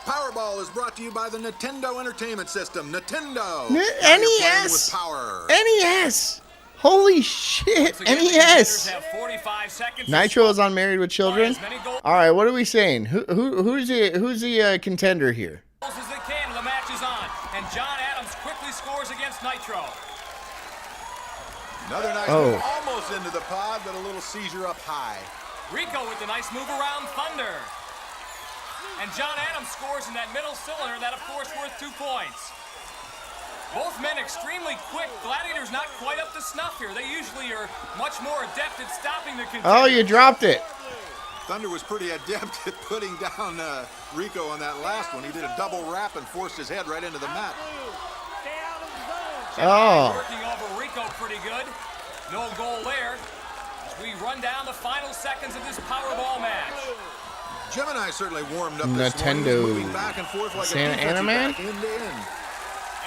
Powerball is brought to you by the Nintendo Entertainment System. Nintendo. NES. With power. NES. Holy shit. NES. Have 45 seconds. Nitro is on Married with Children. All right, what are we saying? Who's the contender here? As they can, the match is on, and John Adams quickly scores against Nitro. Another nice move, almost into the pod, but a little seizure up high. Rico with the nice move around Thunder. And John Adams scores in that middle cylinder, that of course worth 2 points. Both men extremely quick. Gladiators not quite up to snuff here. They usually are much more adept at stopping the contenders. Oh, you dropped it. Thunder was pretty adept at putting down Rico on that last one. He did a double wrap and forced his head right into the mat. Oh. Working over Rico pretty good. No goal there. we run down the final seconds of this Powerball match. Gemini certainly warmed up Nintendo. this morning, moving back and forth like Santa a defensive Ana back end to end.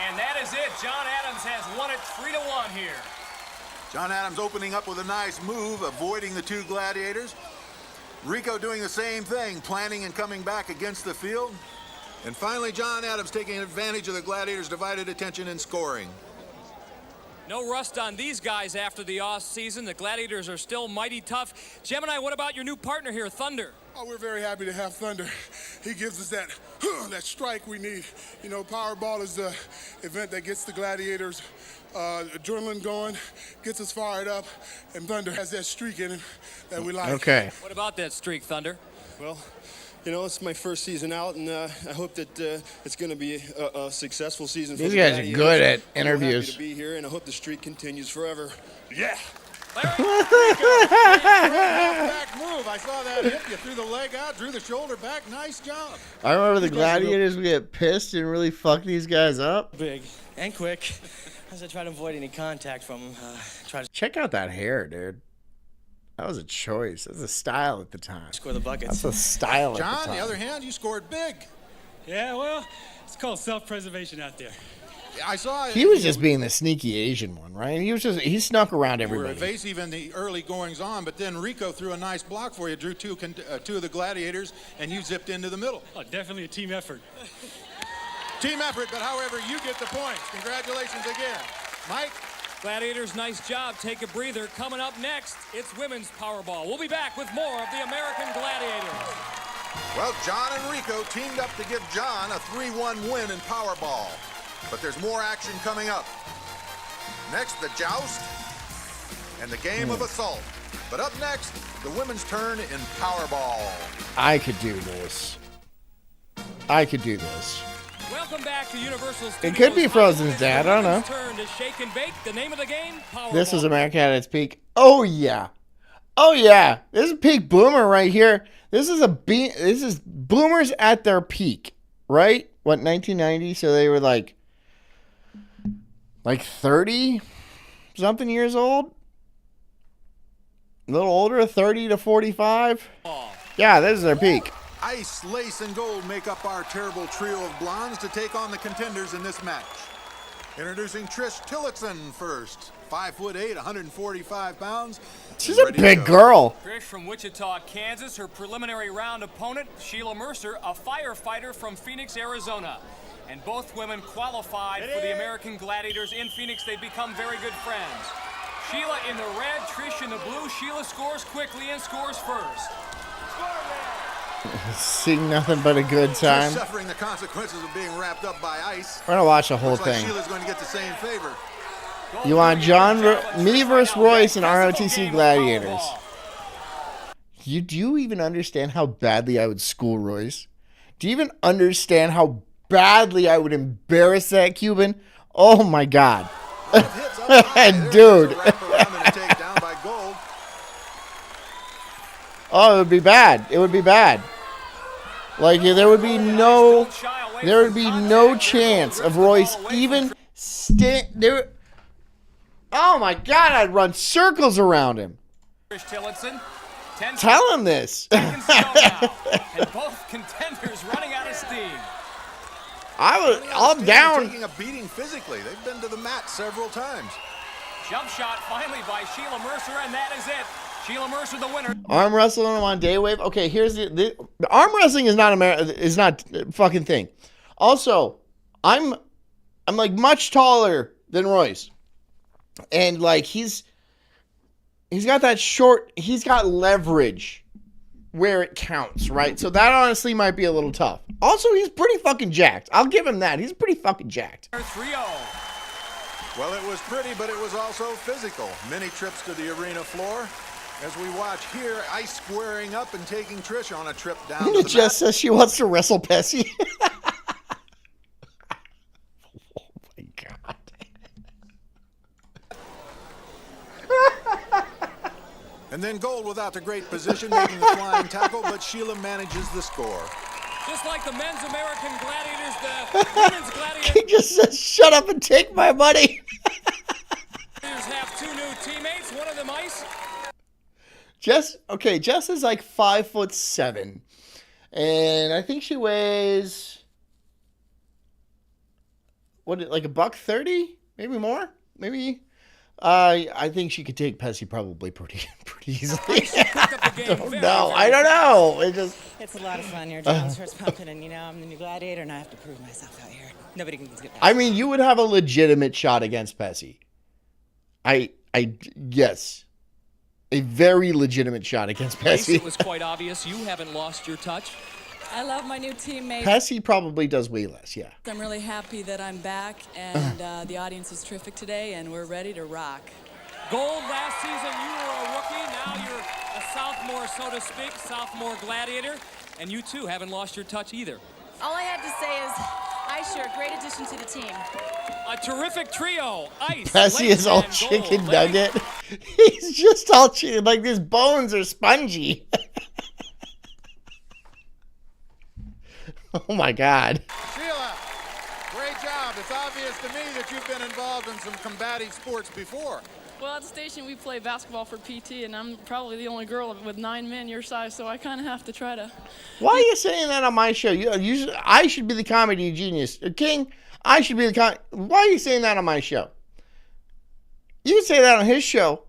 And that is it. John Adams has won it 3-1 here. John Adams opening up with a nice move, avoiding the two gladiators. Rico doing the same thing, planning and coming back against the field. And finally, John Adams taking advantage of the gladiators' divided attention and scoring. No rust on these guys after the off season. The Gladiators are still mighty tough. Gemini, what about your new partner here, Thunder? Oh, we're very happy to have Thunder. He gives us that that strike we need. You know, Powerball is the event that gets the Gladiators adrenaline going, gets us fired up, and Thunder has that streak in him that we like. Okay. What about that streak, Thunder? Well, you know, it's my first season out, and I hope that it's going to be a successful season. These for guys the are good at I'm interviews. happy to be here, and I hope the streak continues forever. Yeah. Back move. I saw that hit. You threw the leg out, drew the shoulder back. Nice job. I remember the Gladiators would get pissed and really fuck these guys up. Big and quick, as I try to avoid any contact from him. Check out that hair, dude. That was a choice. That was a style at the time. Score the buckets. That's a style at the John, time. on the other hand, you scored big. Yeah, well, it's called self-preservation out there. I saw He was just being the sneaky Asian one, right? He snuck around You were everybody. evasive in the early goings on, but then Rico threw a nice block for you, drew two of the Gladiators, and you zipped into the middle. Oh, definitely a team effort. Team effort, but however, you get the points. Congratulations again. Mike? Gladiators, nice job. Take a breather. Coming up next, it's women's Powerball. We'll be back with more of the American Gladiators. Well, John and Rico teamed up to give John a 3-1 win in Powerball. But there's more action coming up. Next, the joust and the game of assault. But up next, the women's turn in Powerball. I could do this. I could do this. Welcome back to Universal It Studios. could be Frozen's dad. I don't know. Turn to shake and bake. The name of the game, Powerball. This is America at its peak. Oh yeah. Oh yeah. This is peak boomer right here. This is boomers at their peak, right? What, 1990? So they were like 30 something years old? A little older, 30 to 45? Yeah, this is their peak. Ice, Lace, and Gold make up our terrible trio of blondes to take on the contenders in this match. Introducing Trish Tillotson first. 5'8", 145 pounds. She's a big girl. Trish from Wichita, Kansas. Her preliminary round opponent, Sheila Mercer, a firefighter from Phoenix, Arizona. And both women qualified for the American Gladiators in Phoenix. They've become very good friends. Sheila in the red, Trish in the blue. Sheila scores quickly and scores first. Seeing nothing but a good time. Suffering the consequences of being wrapped up by ice. We're gonna watch the whole Looks like thing. Sheila's going to get the same favor. You want me versus Royce and ROTC Gladiators. Do you even understand how badly I would school Royce? Do you even understand how badly I would embarrass that Cuban? Oh my God. Dude. Oh, it would be bad. It would be bad. Like, there would be no chance of Royce even there. Oh my God, I'd run circles around him. Trish Tillotson, Tell him this. and both contenders running out of steam. I'm down. Taking a beating physically. They've been to the mat several times. Jump shot finally by Sheila Mercer, and that is it. Sheila Mercer, the winner. Arm wrestling him on day wave. Okay, here's the arm wrestling is not a fucking thing. Also, I'm like much taller than Royce, and like he's got that short. He's got leverage where it counts, right? So that honestly might be a little tough. Also, he's pretty fucking jacked. I'll give him that. He's pretty fucking jacked. 3-0. Well, it was pretty, but it was also physical. Many trips to the arena floor. As we watch here, Ice squaring up and taking Trish on a trip down to the Jess mat. says she wants to wrestle Pessy. Oh my God. And then Gold without the great position, making the flying tackle, but Sheila manages the score. Just like the men's American Gladiators, the women's Gladiators He just says, shut up and take my money. have two new teammates. One of them Ice. Jess is like 5'7", and I think she weighs like $130, maybe more, maybe. I think she could take Pessy probably pretty easily. I don't know. It's a lot of fun. Your adrenaline starts pumping, and I'm the new gladiator, and I have to prove myself out here. Nobody can get that. I mean, you would have a legitimate shot against Pessy. Yes. A very legitimate shot against Pessy. It was quite obvious you haven't lost your touch. I love my new teammates. Pessy probably does way less, yeah. I'm really happy that I'm back, and the audience is terrific today, and we're ready to rock. Gold last season, you were a rookie. Now you're a sophomore, so to speak, sophomore gladiator. And you, too, haven't lost your touch either. All I have to say is, Ice, you're a great addition to the team. A terrific trio. Ice, Pessy is all chicken nugget. He's just all chicken. Like, his bones are spongy. Oh, my God. Sheila, great job. It's obvious to me that you've been involved in some combative sports before. Well, at the station, we play basketball for PT, and I'm probably the only girl with 9 men your size, so I kind of have to try to... Why are you saying that on my show? I should be the comedy genius. King, I should be the Why are you saying that on my show? You can say that on his show,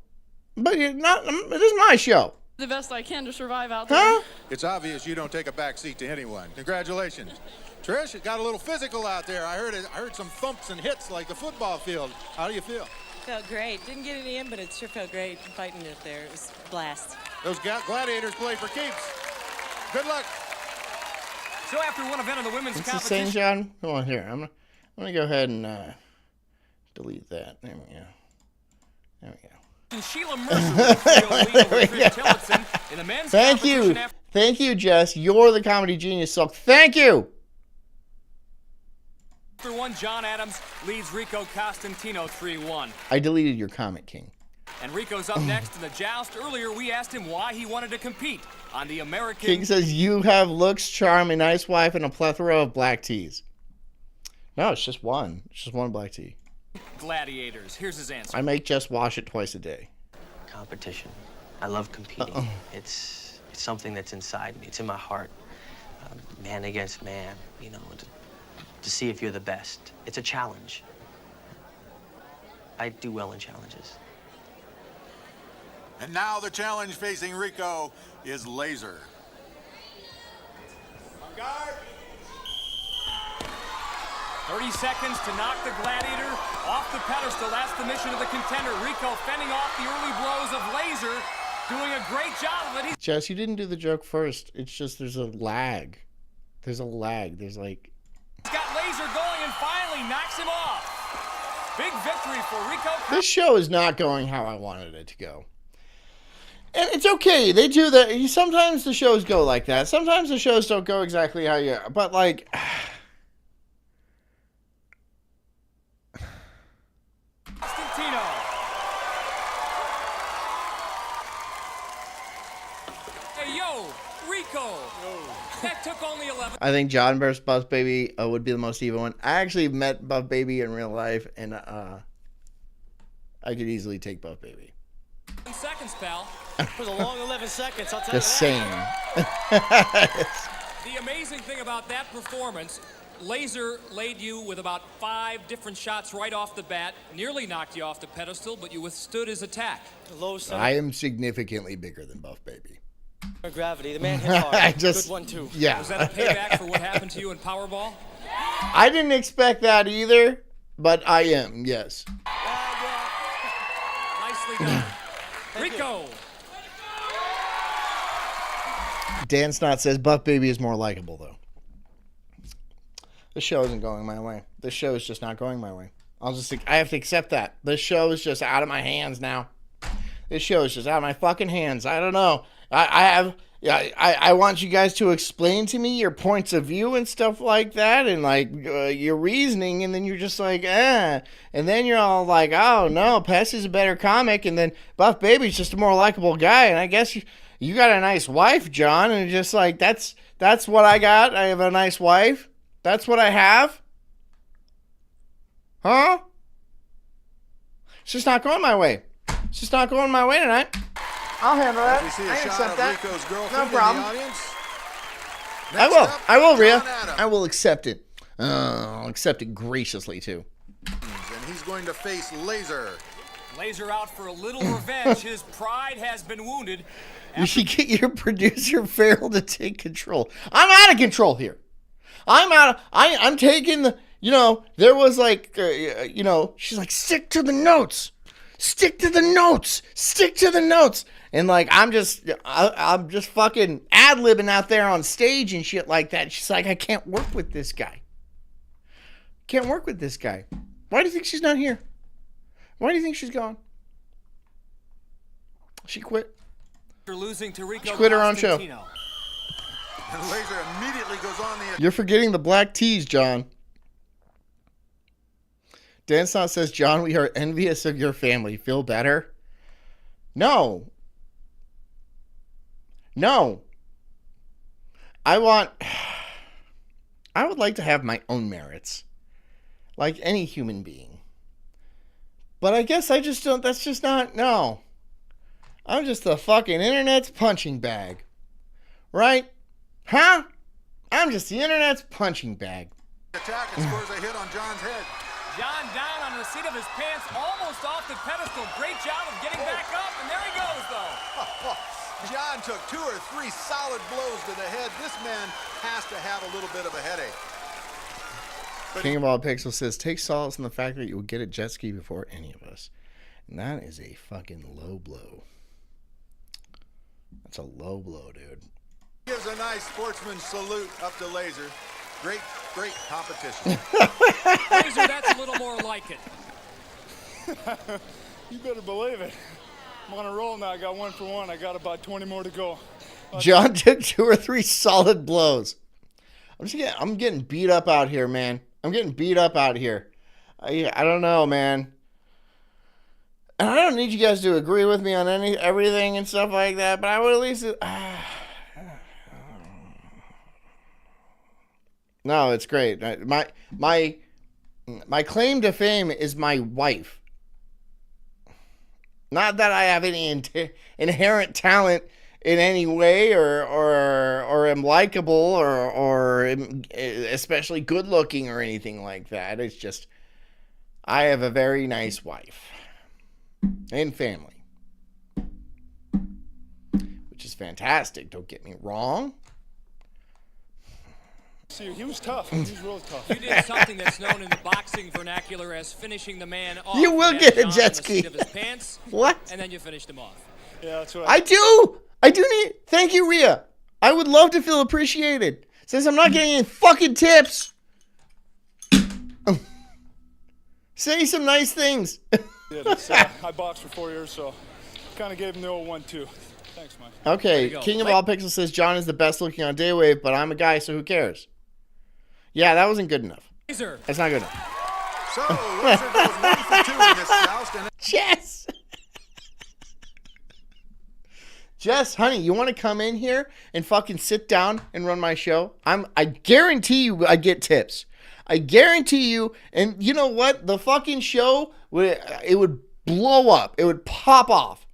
but it is my show. The best I can to survive out there. Huh? It's obvious you don't take a back seat to anyone. Congratulations. Trish, it got a little physical out there. I heard some thumps and hits like the football field. How do you feel? Felt great. Didn't get any in, but it sure felt great fighting it there. It was a blast. Those gladiators play for keeps. Good luck. So after one event of the women's What's competition... this saying, John? Hold on here. I'm gonna go ahead and delete that. There we go. There we go. And Sheila Mercer with the lead over Chris Tillotson in the men's Thank you. competition after... Thank you, Jess. You're the comedy genius, Sulk. Thank you. After one, John Adams leads Rico Costantino 3-1. I deleted your comment, King. And Rico's up next in the joust. Earlier, we asked him why he wanted to compete on the American... King says, you have looks, charm, a nice wife, and a plethora of black teas. No, it's just one. It's just one black tea. Gladiators. Here's his answer. I make Jess wash it twice a day. Competition. I love competing. It's something that's inside me. It's in my heart. Man against man, to see if you're the best. It's a challenge. I do well in challenges. And now the challenge facing Rico is Laser. On guard. 30 seconds to knock the gladiator off the pedestal. That's the mission of the contender. Rico fending off the early blows of Laser, doing a great job of it. Jess, you didn't do the joke first. It's just there's a lag. There's a lag. There's like... He's got Laser going and finally knocks him off. Big victory for Rico. This show is not going how I wanted it to go. And it's okay. They do that. Sometimes the shows go like that. Sometimes the shows don't go exactly how you... But like... Constantino. Hey, yo, Rico. That took only 11. I think John versus Buff Baby would be the most even one. I actually met Buff Baby in real life, and I could easily take Buff Baby. 10 seconds, pal. It was a long 11 seconds, I'll tell The you same. The amazing thing about that performance, Laser laid you with about 5 different shots right off the bat, nearly knocked you off the pedestal, but you withstood his attack. Low center I am significantly bigger than Buff Baby. gravity. The man hit hard. Good 1-2. Yeah. Was that a payback for what happened to you in Powerball? I didn't expect that either, but I am, yes. Nicely done. Rico. Dan Snot says Buff Baby is more likable, though. The show isn't going my way. This show is just not going my way. I have to accept that. This show is just out of my hands now. This show is just out of my fucking hands. I don't know. I want you guys to explain to me your points of view and stuff like that, and like your reasoning, and then you're just like, and then you're all like, oh no, Pessy's a better comic, and then Buff Baby's just a more likable guy, and I guess you got a nice wife, John, and just like that's what I got. I have a nice wife. That's what I have. Huh? It's just not going my way. It's just not going my way tonight. I'll handle that. We see a I shot accept of that. Rico's No girlfriend problem. in the audience. I Next will. up, I will, Rhea. John Adams. I will accept it. I'll accept it graciously, too. And he's going to face Laser. Laser out for a little revenge. His pride has been wounded. You should get your producer, Farrell, to take control. I'm out of control here. I'm taking the, there was like, she's like, stick to the notes. Stick to the notes. Stick to the notes. And like, I'm just fucking ad-libbing out there on stage and shit like that. She's like, I can't work with this guy. Can't work with this guy. Why do you think she's not here? Why do you think she's gone? She quit. After losing to Rico She quit her own show. And Laser immediately goes on the... You're forgetting the black tees, John. Dansot says, John, we are envious of your family. Feel better? No. No. I would like to have my own merits. Like any human being. But I guess I just don't, that's just not, no. I'm just the fucking internet's punching bag. Right? Huh? I'm just the internet's punching bag. Attack and scores a hit on John's head. John down on the seat of his pants, almost off the pedestal. Great job of getting back up, and there he goes, though. John took 2 or 3 solid blows to the head. This man has to have a little bit of a headache. King of All Pixels says, take solace in the fact that you will get a jet ski before any of us. And that is a fucking low blow. That's a low blow, dude. Gives a nice sportsman salute up to Laser. Great competition. Laser, that's a little more like it. You better believe it. I'm on a roll now. I got 1 for 1. I got about 20 more to go. John took 2 or 3 solid blows. I'm getting beat up out here, man. I'm getting beat up out here. I don't know, man. And I don't need you guys to agree with me on everything and stuff like that, but I would at least... No, it's great. My claim to fame is my wife. Not that I have any inherent talent in any way or am likable or am especially good looking or anything like that. It's just I have a very nice wife and family, which is fantastic. Don't get me wrong. See, he was tough. He was really tough. You did something that's known in the boxing vernacular as finishing the man off. You will get a jet ski. What? And then you finished him off. Yeah, that's what I do need. Thank you, Rhea. I would love to feel appreciated. Since I'm not getting any fucking tips. Say some nice things. I boxed for 4 years, so kind of gave him the old 1-2. Thanks, Mike. Okay, King of All Pixels says John is the best looking on Daywave, but I'm a guy, so who cares? Yeah, that wasn't good enough. Laser. That's not good enough. So, Laser goes 1 for 2 in this joust. Jess! Jess, honey, you want to come in here and fucking sit down and run my show? I guarantee you I get tips. I guarantee you, and you know what? The fucking show, it would blow up. It would pop off.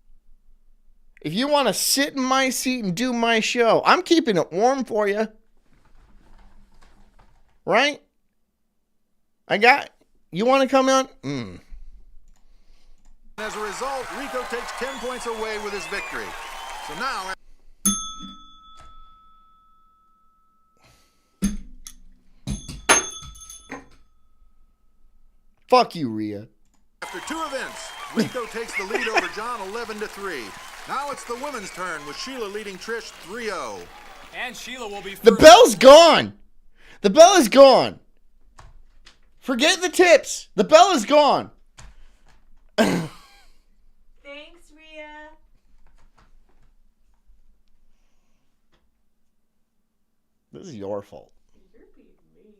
If you want to sit in my seat and do my show, I'm keeping it warm for you. Right? You want to come on? As a result, Rico takes 10 points away with his victory. So now... Fuck you, Rhea. After 2 events, Rico takes the lead over John 11-3. Now it's the women's turn with Sheila leading Trish 3-0. And Sheila will be first. The bell's gone. The bell is gone. Forget the tips. The bell is gone. Thanks, Rhea. This is your fault. You're being mean.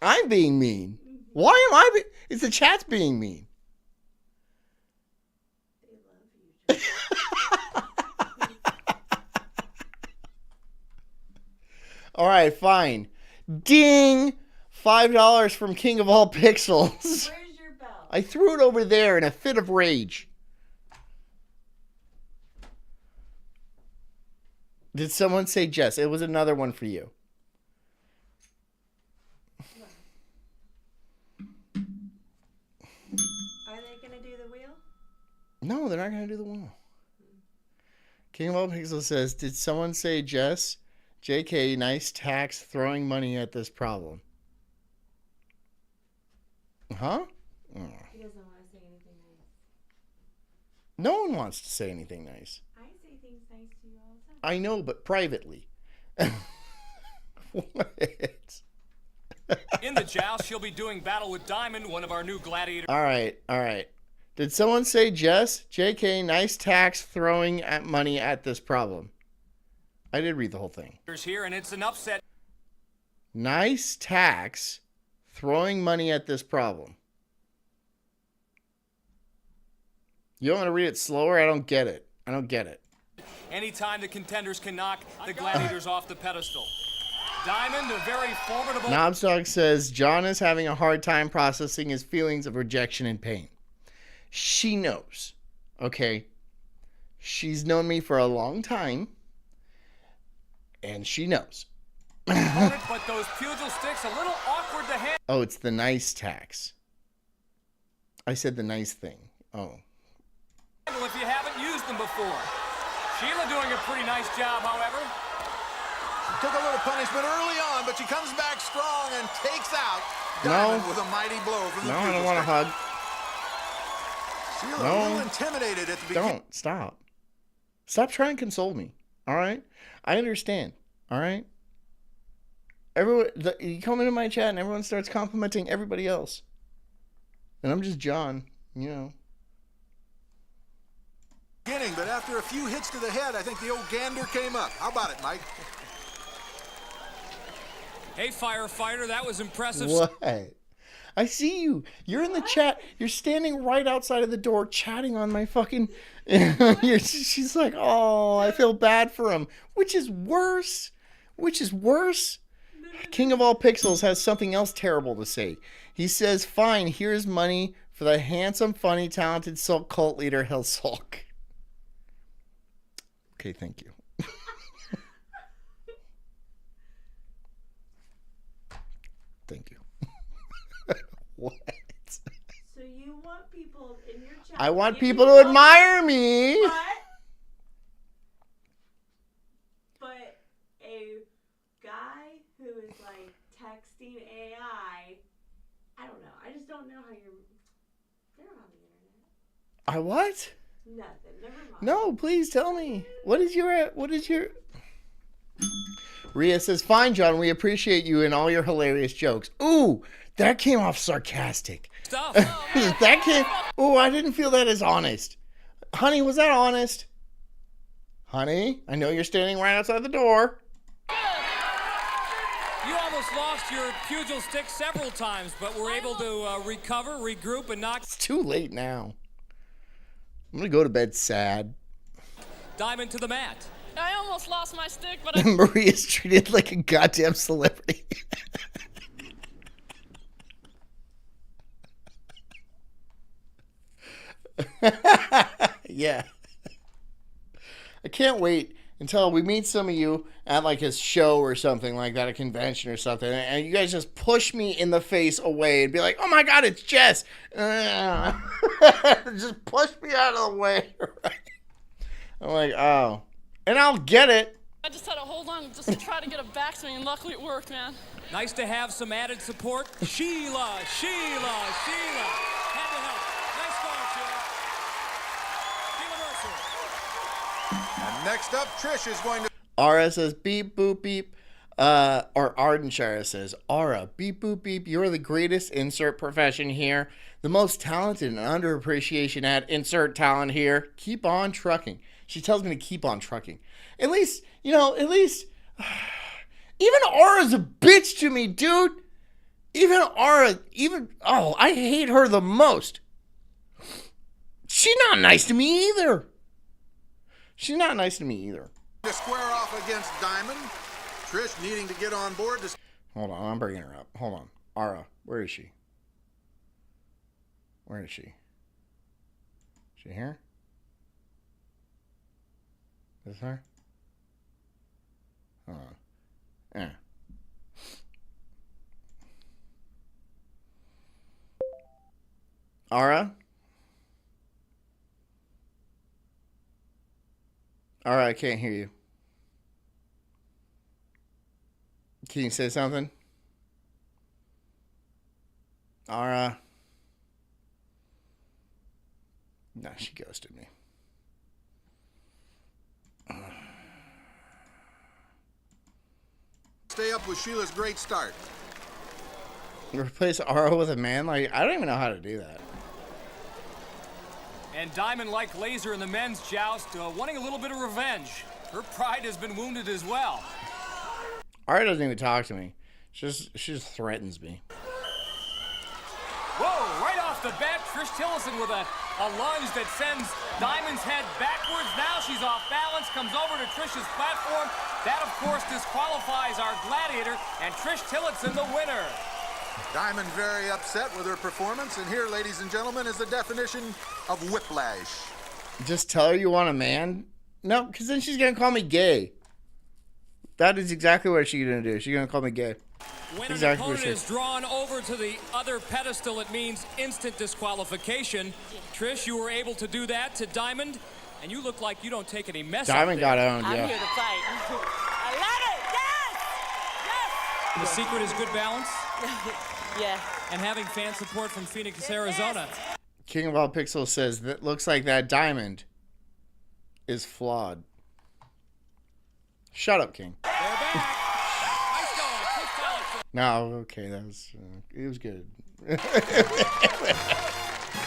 I'm being mean. Why am I? It's the chat's being mean. They love you. All right, fine. Ding! $5 from King of All Pixels. Where's your bell? I threw it over there in a fit of rage. Did someone say Jess? It was another one for you. Are they going to do the wheel? No, they're not going to do the wheel. King of All Pixels says, did someone say Jess? JK, nice tax throwing money at this problem. Huh? He doesn't want to say anything nice. No one wants to say anything nice. I say things nice to you all the time. I know, but privately. What? In the joust, she'll be doing battle with Diamond, one of our new gladiators. All right. Did someone say Jess? JK, nice tax throwing at money at this problem. I did read the whole thing. Here, and it's an upset. Nice tax throwing money at this problem. You don't want to read it slower? I don't get it. Anytime the contenders can knock the gladiators off the pedestal. Diamond, a very formidable... Knobsdog says, John is having a hard time processing his feelings of rejection and pain. She knows, okay? She's known me for a long time, and she knows. But those pugil sticks a little awkward to handle. Oh, it's the nice tax. I said the nice thing. Oh. If you haven't used them before. Sheila doing a pretty nice job, however. Took a little punishment early on, but she comes back strong and takes out Diamond with a mighty blow from the No, I don't want to hug. Sheila a little intimidated at the beginning. Don't. Stop. Stop trying to console me. All right? I understand. All right? Everyone, you come into my chat and everyone starts complimenting everybody else. And I'm just John, you know. But after a few hits to the head, I think the old gander came up. How about it, Mike? Hey, firefighter, that was impressive. What? I see you. You're in the chat. You're standing right outside of the door chatting on my fucking... She's like, oh, I feel bad for him. Which is worse. King of All Pixels has something else terrible to say. He says, fine, here's money for the handsome, funny, talented Sulk cult leader, Hill Sulk. Okay, thank you. Thank you. What? So you want people in your chat... I want people to admire me. But a guy who is like texting AI, I don't know. I just don't know how you're on the internet. I what? Nothing. Never mind. No, please tell me. What is your... Rhea says, fine, John, we appreciate you and all your hilarious jokes. Ooh, that came off sarcastic. Stuff. Ooh, I didn't feel that as honest. Honey, was that honest? Honey, I know you're standing right outside the door. You almost lost your pugil stick several times, but were able to recover, regroup, and knock... It's too late now. I'm going to go to bed sad. Diamond to the mat. I almost lost my stick, but Maria's treated like a goddamn celebrity. Yeah. I can't wait until we meet some of you at like a show or something like that, a convention or something, and you guys just push me in the face away and be like, oh my God, it's Jess. Just push me out of the way. Right? I'm like, oh. And I'll get it. I just had to hold on just to try to get it back to me, and luckily it worked, man. Nice to have some added support. Sheila. Had to help. Nice going, Sheila. Sheila Mercer. And next up, Trish is going to... Ara says, beep, boop, beep. Or Ardenshire says, Ara, beep, boop, beep. You're the greatest insert profession here. The most talented and underappreciation at insert talent here. Keep on trucking. She tells me to keep on trucking. At least, even Aura's a bitch to me, dude. I hate her the most. She's not nice to me either. To square off against Diamond. Trish needing to get on board. Hold on, I'm bringing her up. Hold on. Aura, where is she? Is she here? Is this her? Hold on. Yeah. Ara? Ara, I can't hear you. Can you say something? Ara? No, she ghosted me. Stay up with Sheila's great start. Replace Ara with a man? Like, I don't even know how to do that. And Diamond, like Laser in the men's joust, wanting a little bit of revenge. Her pride has been wounded as well. Ara doesn't even talk to me. She just threatens me. Whoa, right off the bat, Trish Tillotson with a lunge that sends Diamond's head backwards. Now she's off balance, comes over to Trish's platform. That, of course, disqualifies our gladiator, and Trish Tillotson the winner. Diamond very upset with her performance, and here, ladies and gentlemen, is the definition of whiplash. Just tell her you want a man? No, because then she's going to call me gay. That is exactly what she's going to do. She's going to call me gay. When exactly an opponent is drawn over to the other pedestal, it means instant disqualification. Trish, you were able to do that to Diamond, and you look like you don't take any mess. Diamond got owned, yeah. I'm here to fight. I love it! Yes! The secret is good balance. Yeah. And having fan support from Phoenix, Arizona. King of All Pixels says that looks like that Diamond is flawed. Shut up, King. They're back. Nice going. Trish Tillotson. No, okay, that was it was good.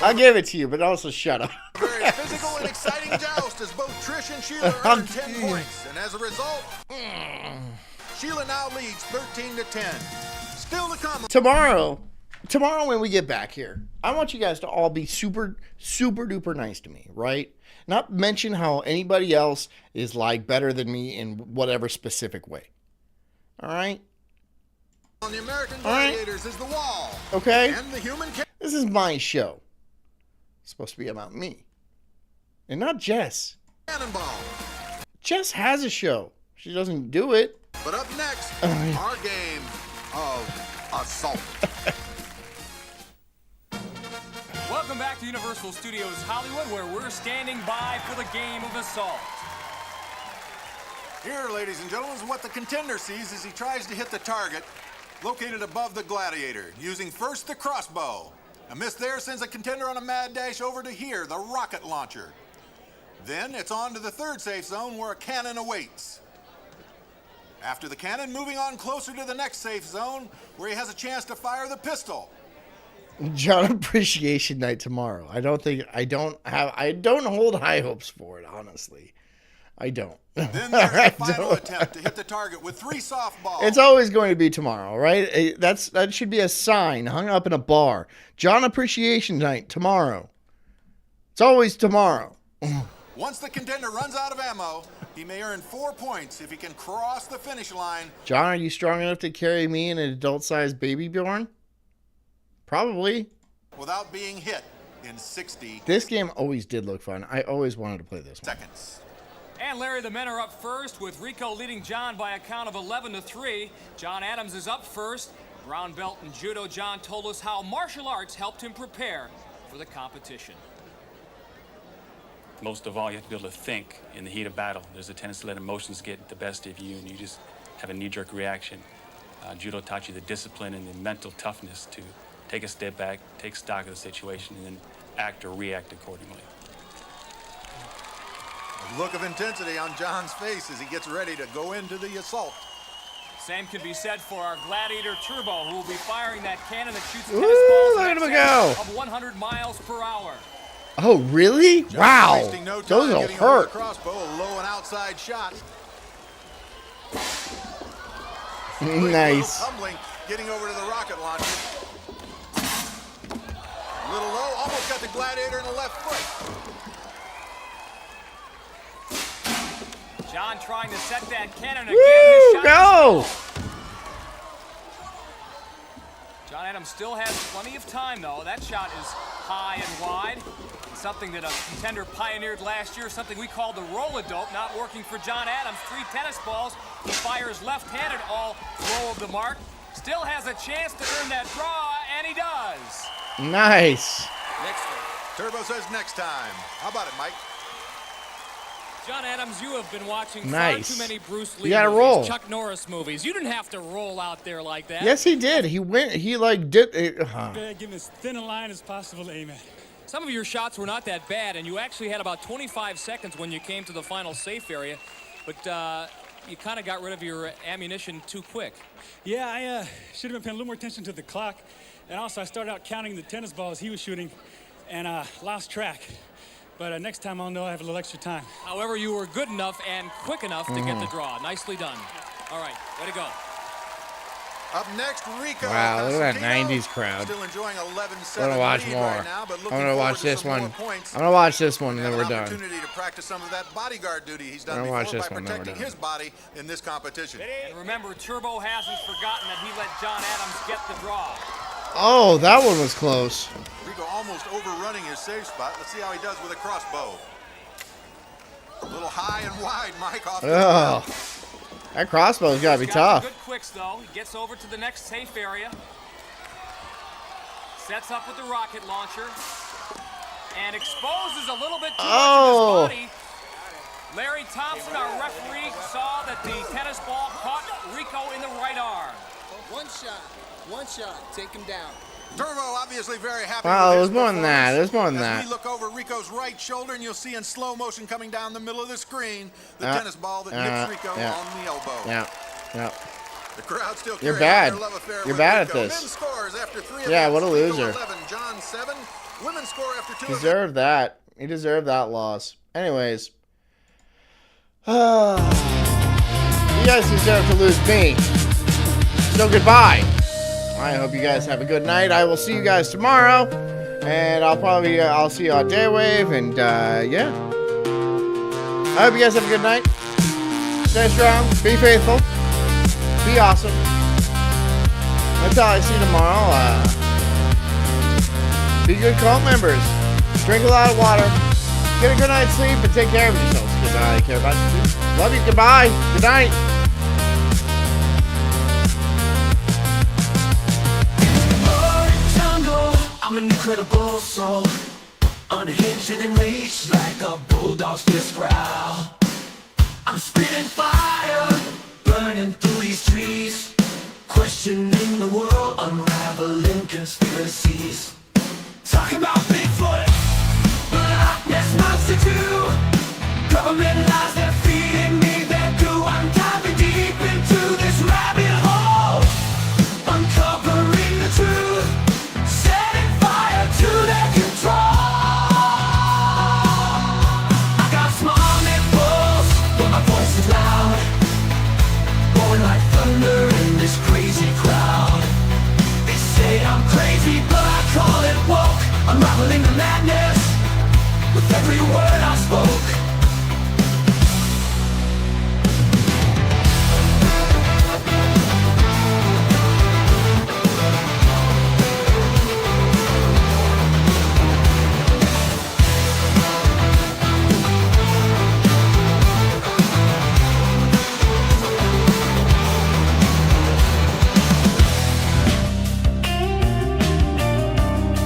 I'll give it to you, but also shut up. Very physical and exciting joust as both Trish and Sheila earned 10 points. And as a result, Sheila now leads 13-10. Still to come. Tomorrow when we get back here, I want you guys to all be super, super duper nice to me, right? Not mention how anybody else is like better than me in whatever specific way. All right? On the American Gladiators is the wall. Okay? And the human This is my show. It's supposed to be about me. And not Jess. Cannonball. Jess has a show. She doesn't do it. But up next, our game of Assault. Welcome back to Universal Studios Hollywood, where we're standing by for the game of Assault. Here, ladies and gentlemen, is what the contender sees as he tries to hit the target located above the gladiator, using first the crossbow. A miss there sends a contender on a mad dash over to here, the rocket launcher. Then it's on to the third safe zone where a cannon awaits. After the cannon, moving on closer to the next safe zone where he has a chance to fire the pistol. John Appreciation Night tomorrow. I don't hold high hopes for it, honestly. I don't. Then there's the final attempt to hit the target with 3 softballs. It's always going to be tomorrow, right? That should be a sign hung up in a bar. John Appreciation Night tomorrow. It's always tomorrow. Once the contender runs out of ammo, he may earn 4 points if he can cross the finish line. John, are you strong enough to carry me and an adult-sized baby Bjorn? Probably. Without being hit in 60 This game always did look fun. I always wanted to play this one. seconds. And Larry, the men are up first, with Rico leading John by a count of 11-3. John Adams is up first. Brown belt in judo. John told us how martial arts helped him prepare for the competition. Most of all, you have to be able to think in the heat of battle. There's a tendency to let emotions get the best of you, and you just have a knee-jerk reaction. Judo taught you the discipline and the mental toughness to take a step back, take stock of the situation, and then act or react accordingly. A look of intensity on John's face as he gets ready to go into the assault. Same can be said for our Gladiator Turbo, who will be firing that cannon that shoots Ooh, tennis balls look at in him excess go. of 100 miles per hour. Oh, really? John Wow. wasting no time Those will getting over hurt. the crossbow, a low and outside shot. Nice. Tumbling, getting over to the rocket launcher. A little low, almost got the gladiator in the left foot. John trying to set that cannon again. Woo, His shot go. John Adams still has plenty of time, though. That shot is high and wide. Something that a contender pioneered last year, something we call the roll-a-dope, not working for John Adams. 3 tennis balls. He fires left-handed, all low of the mark. Still has a chance to earn that draw, and he does. Nice. Next time. Turbo says next time. How about it, Mike? John Adams, you have been watching Nice. far too many Bruce Lee You gotta movies, roll. Chuck Norris movies. You didn't have to roll out there like that. Yes, he did. He went. He like did. Give him as thin a line as possible to aim at. Some of your shots were not that bad, and you actually had about 25 seconds when you came to the final safe area, but you kind of got rid of your ammunition too quick. Yeah, I should have been paying a little more attention to the clock, and also I started out counting the tennis balls he was shooting, and lost track. But next time I'll know I have a little extra time. However, you were good enough and quick enough to get the draw. Nicely done. All right, way to go. Up next, Rico. Wow, look at that Constantino. 90s crowd. Still enjoying 11-7 I'm gonna watch lead more. right now, but I'm looking gonna forward watch to this some one. more points. I'm gonna watch this one, and then And we're an done. opportunity to practice some of that bodyguard duty he's done I'm gonna watch before this by one, then we're protecting done. his body in this competition. And remember, Turbo hasn't forgotten that he let John Adams get the draw. Oh, that one was close. Rico almost overrunning his safe spot. Let's see how he does with a crossbow. A little high and wide, Mike. Off the Oh, that crossbow's gotta be He's got some tough. Good quicks, though. He gets over to the next safe area. Sets up with the rocket launcher. And exposes a little bit too Oh. much of his body. Larry Thompson, our referee, saw that the tennis ball caught Rico in the right arm. One shot, take him down. Turbo obviously very happy Wow, with it his was more than that. It was more than As that. we look over Rico's right shoulder, and you'll see in slow motion coming down the middle of the screen the Yeah. tennis ball that nips Rico yeah. on the elbow. Yeah, yeah. The crowd still You're carrying on bad. their love affair You're with bad at Rico. this. Men's scores after 3 Yeah, events. what a Rico loser. 11, John 7. Women's score after 2 events. Deserved that. He deserved that loss. Anyways. You guys deserve to lose me. So goodbye. I hope you guys have a good night. I will see you guys tomorrow. And I'll see you on Daywave. And yeah. I hope you guys have a good night. Stay strong. Be faithful. Be awesome. Until I see you tomorrow. Be good cult members. Drink a lot of water. Get a good night's sleep and take care of yourselves. Because I care about you too. Love you. Goodbye. Good night. I'm an incredible soul, unhinged and enraged like a bulldog's fierce growl. I'm spitting fire, burning through these trees, questioning the world, unraveling conspiracies. Talking about Bigfoot, Loch Ness Monster too. Government lies, they're feeding me their goo. I'm diving deep into this rabbit hole, uncovering the truth, setting fire to their control. I got small nipples, but my voice is loud, blowing like thunder in this crazy crowd. They say I'm crazy, but I call it woke, unraveling the madness with every word I spoke.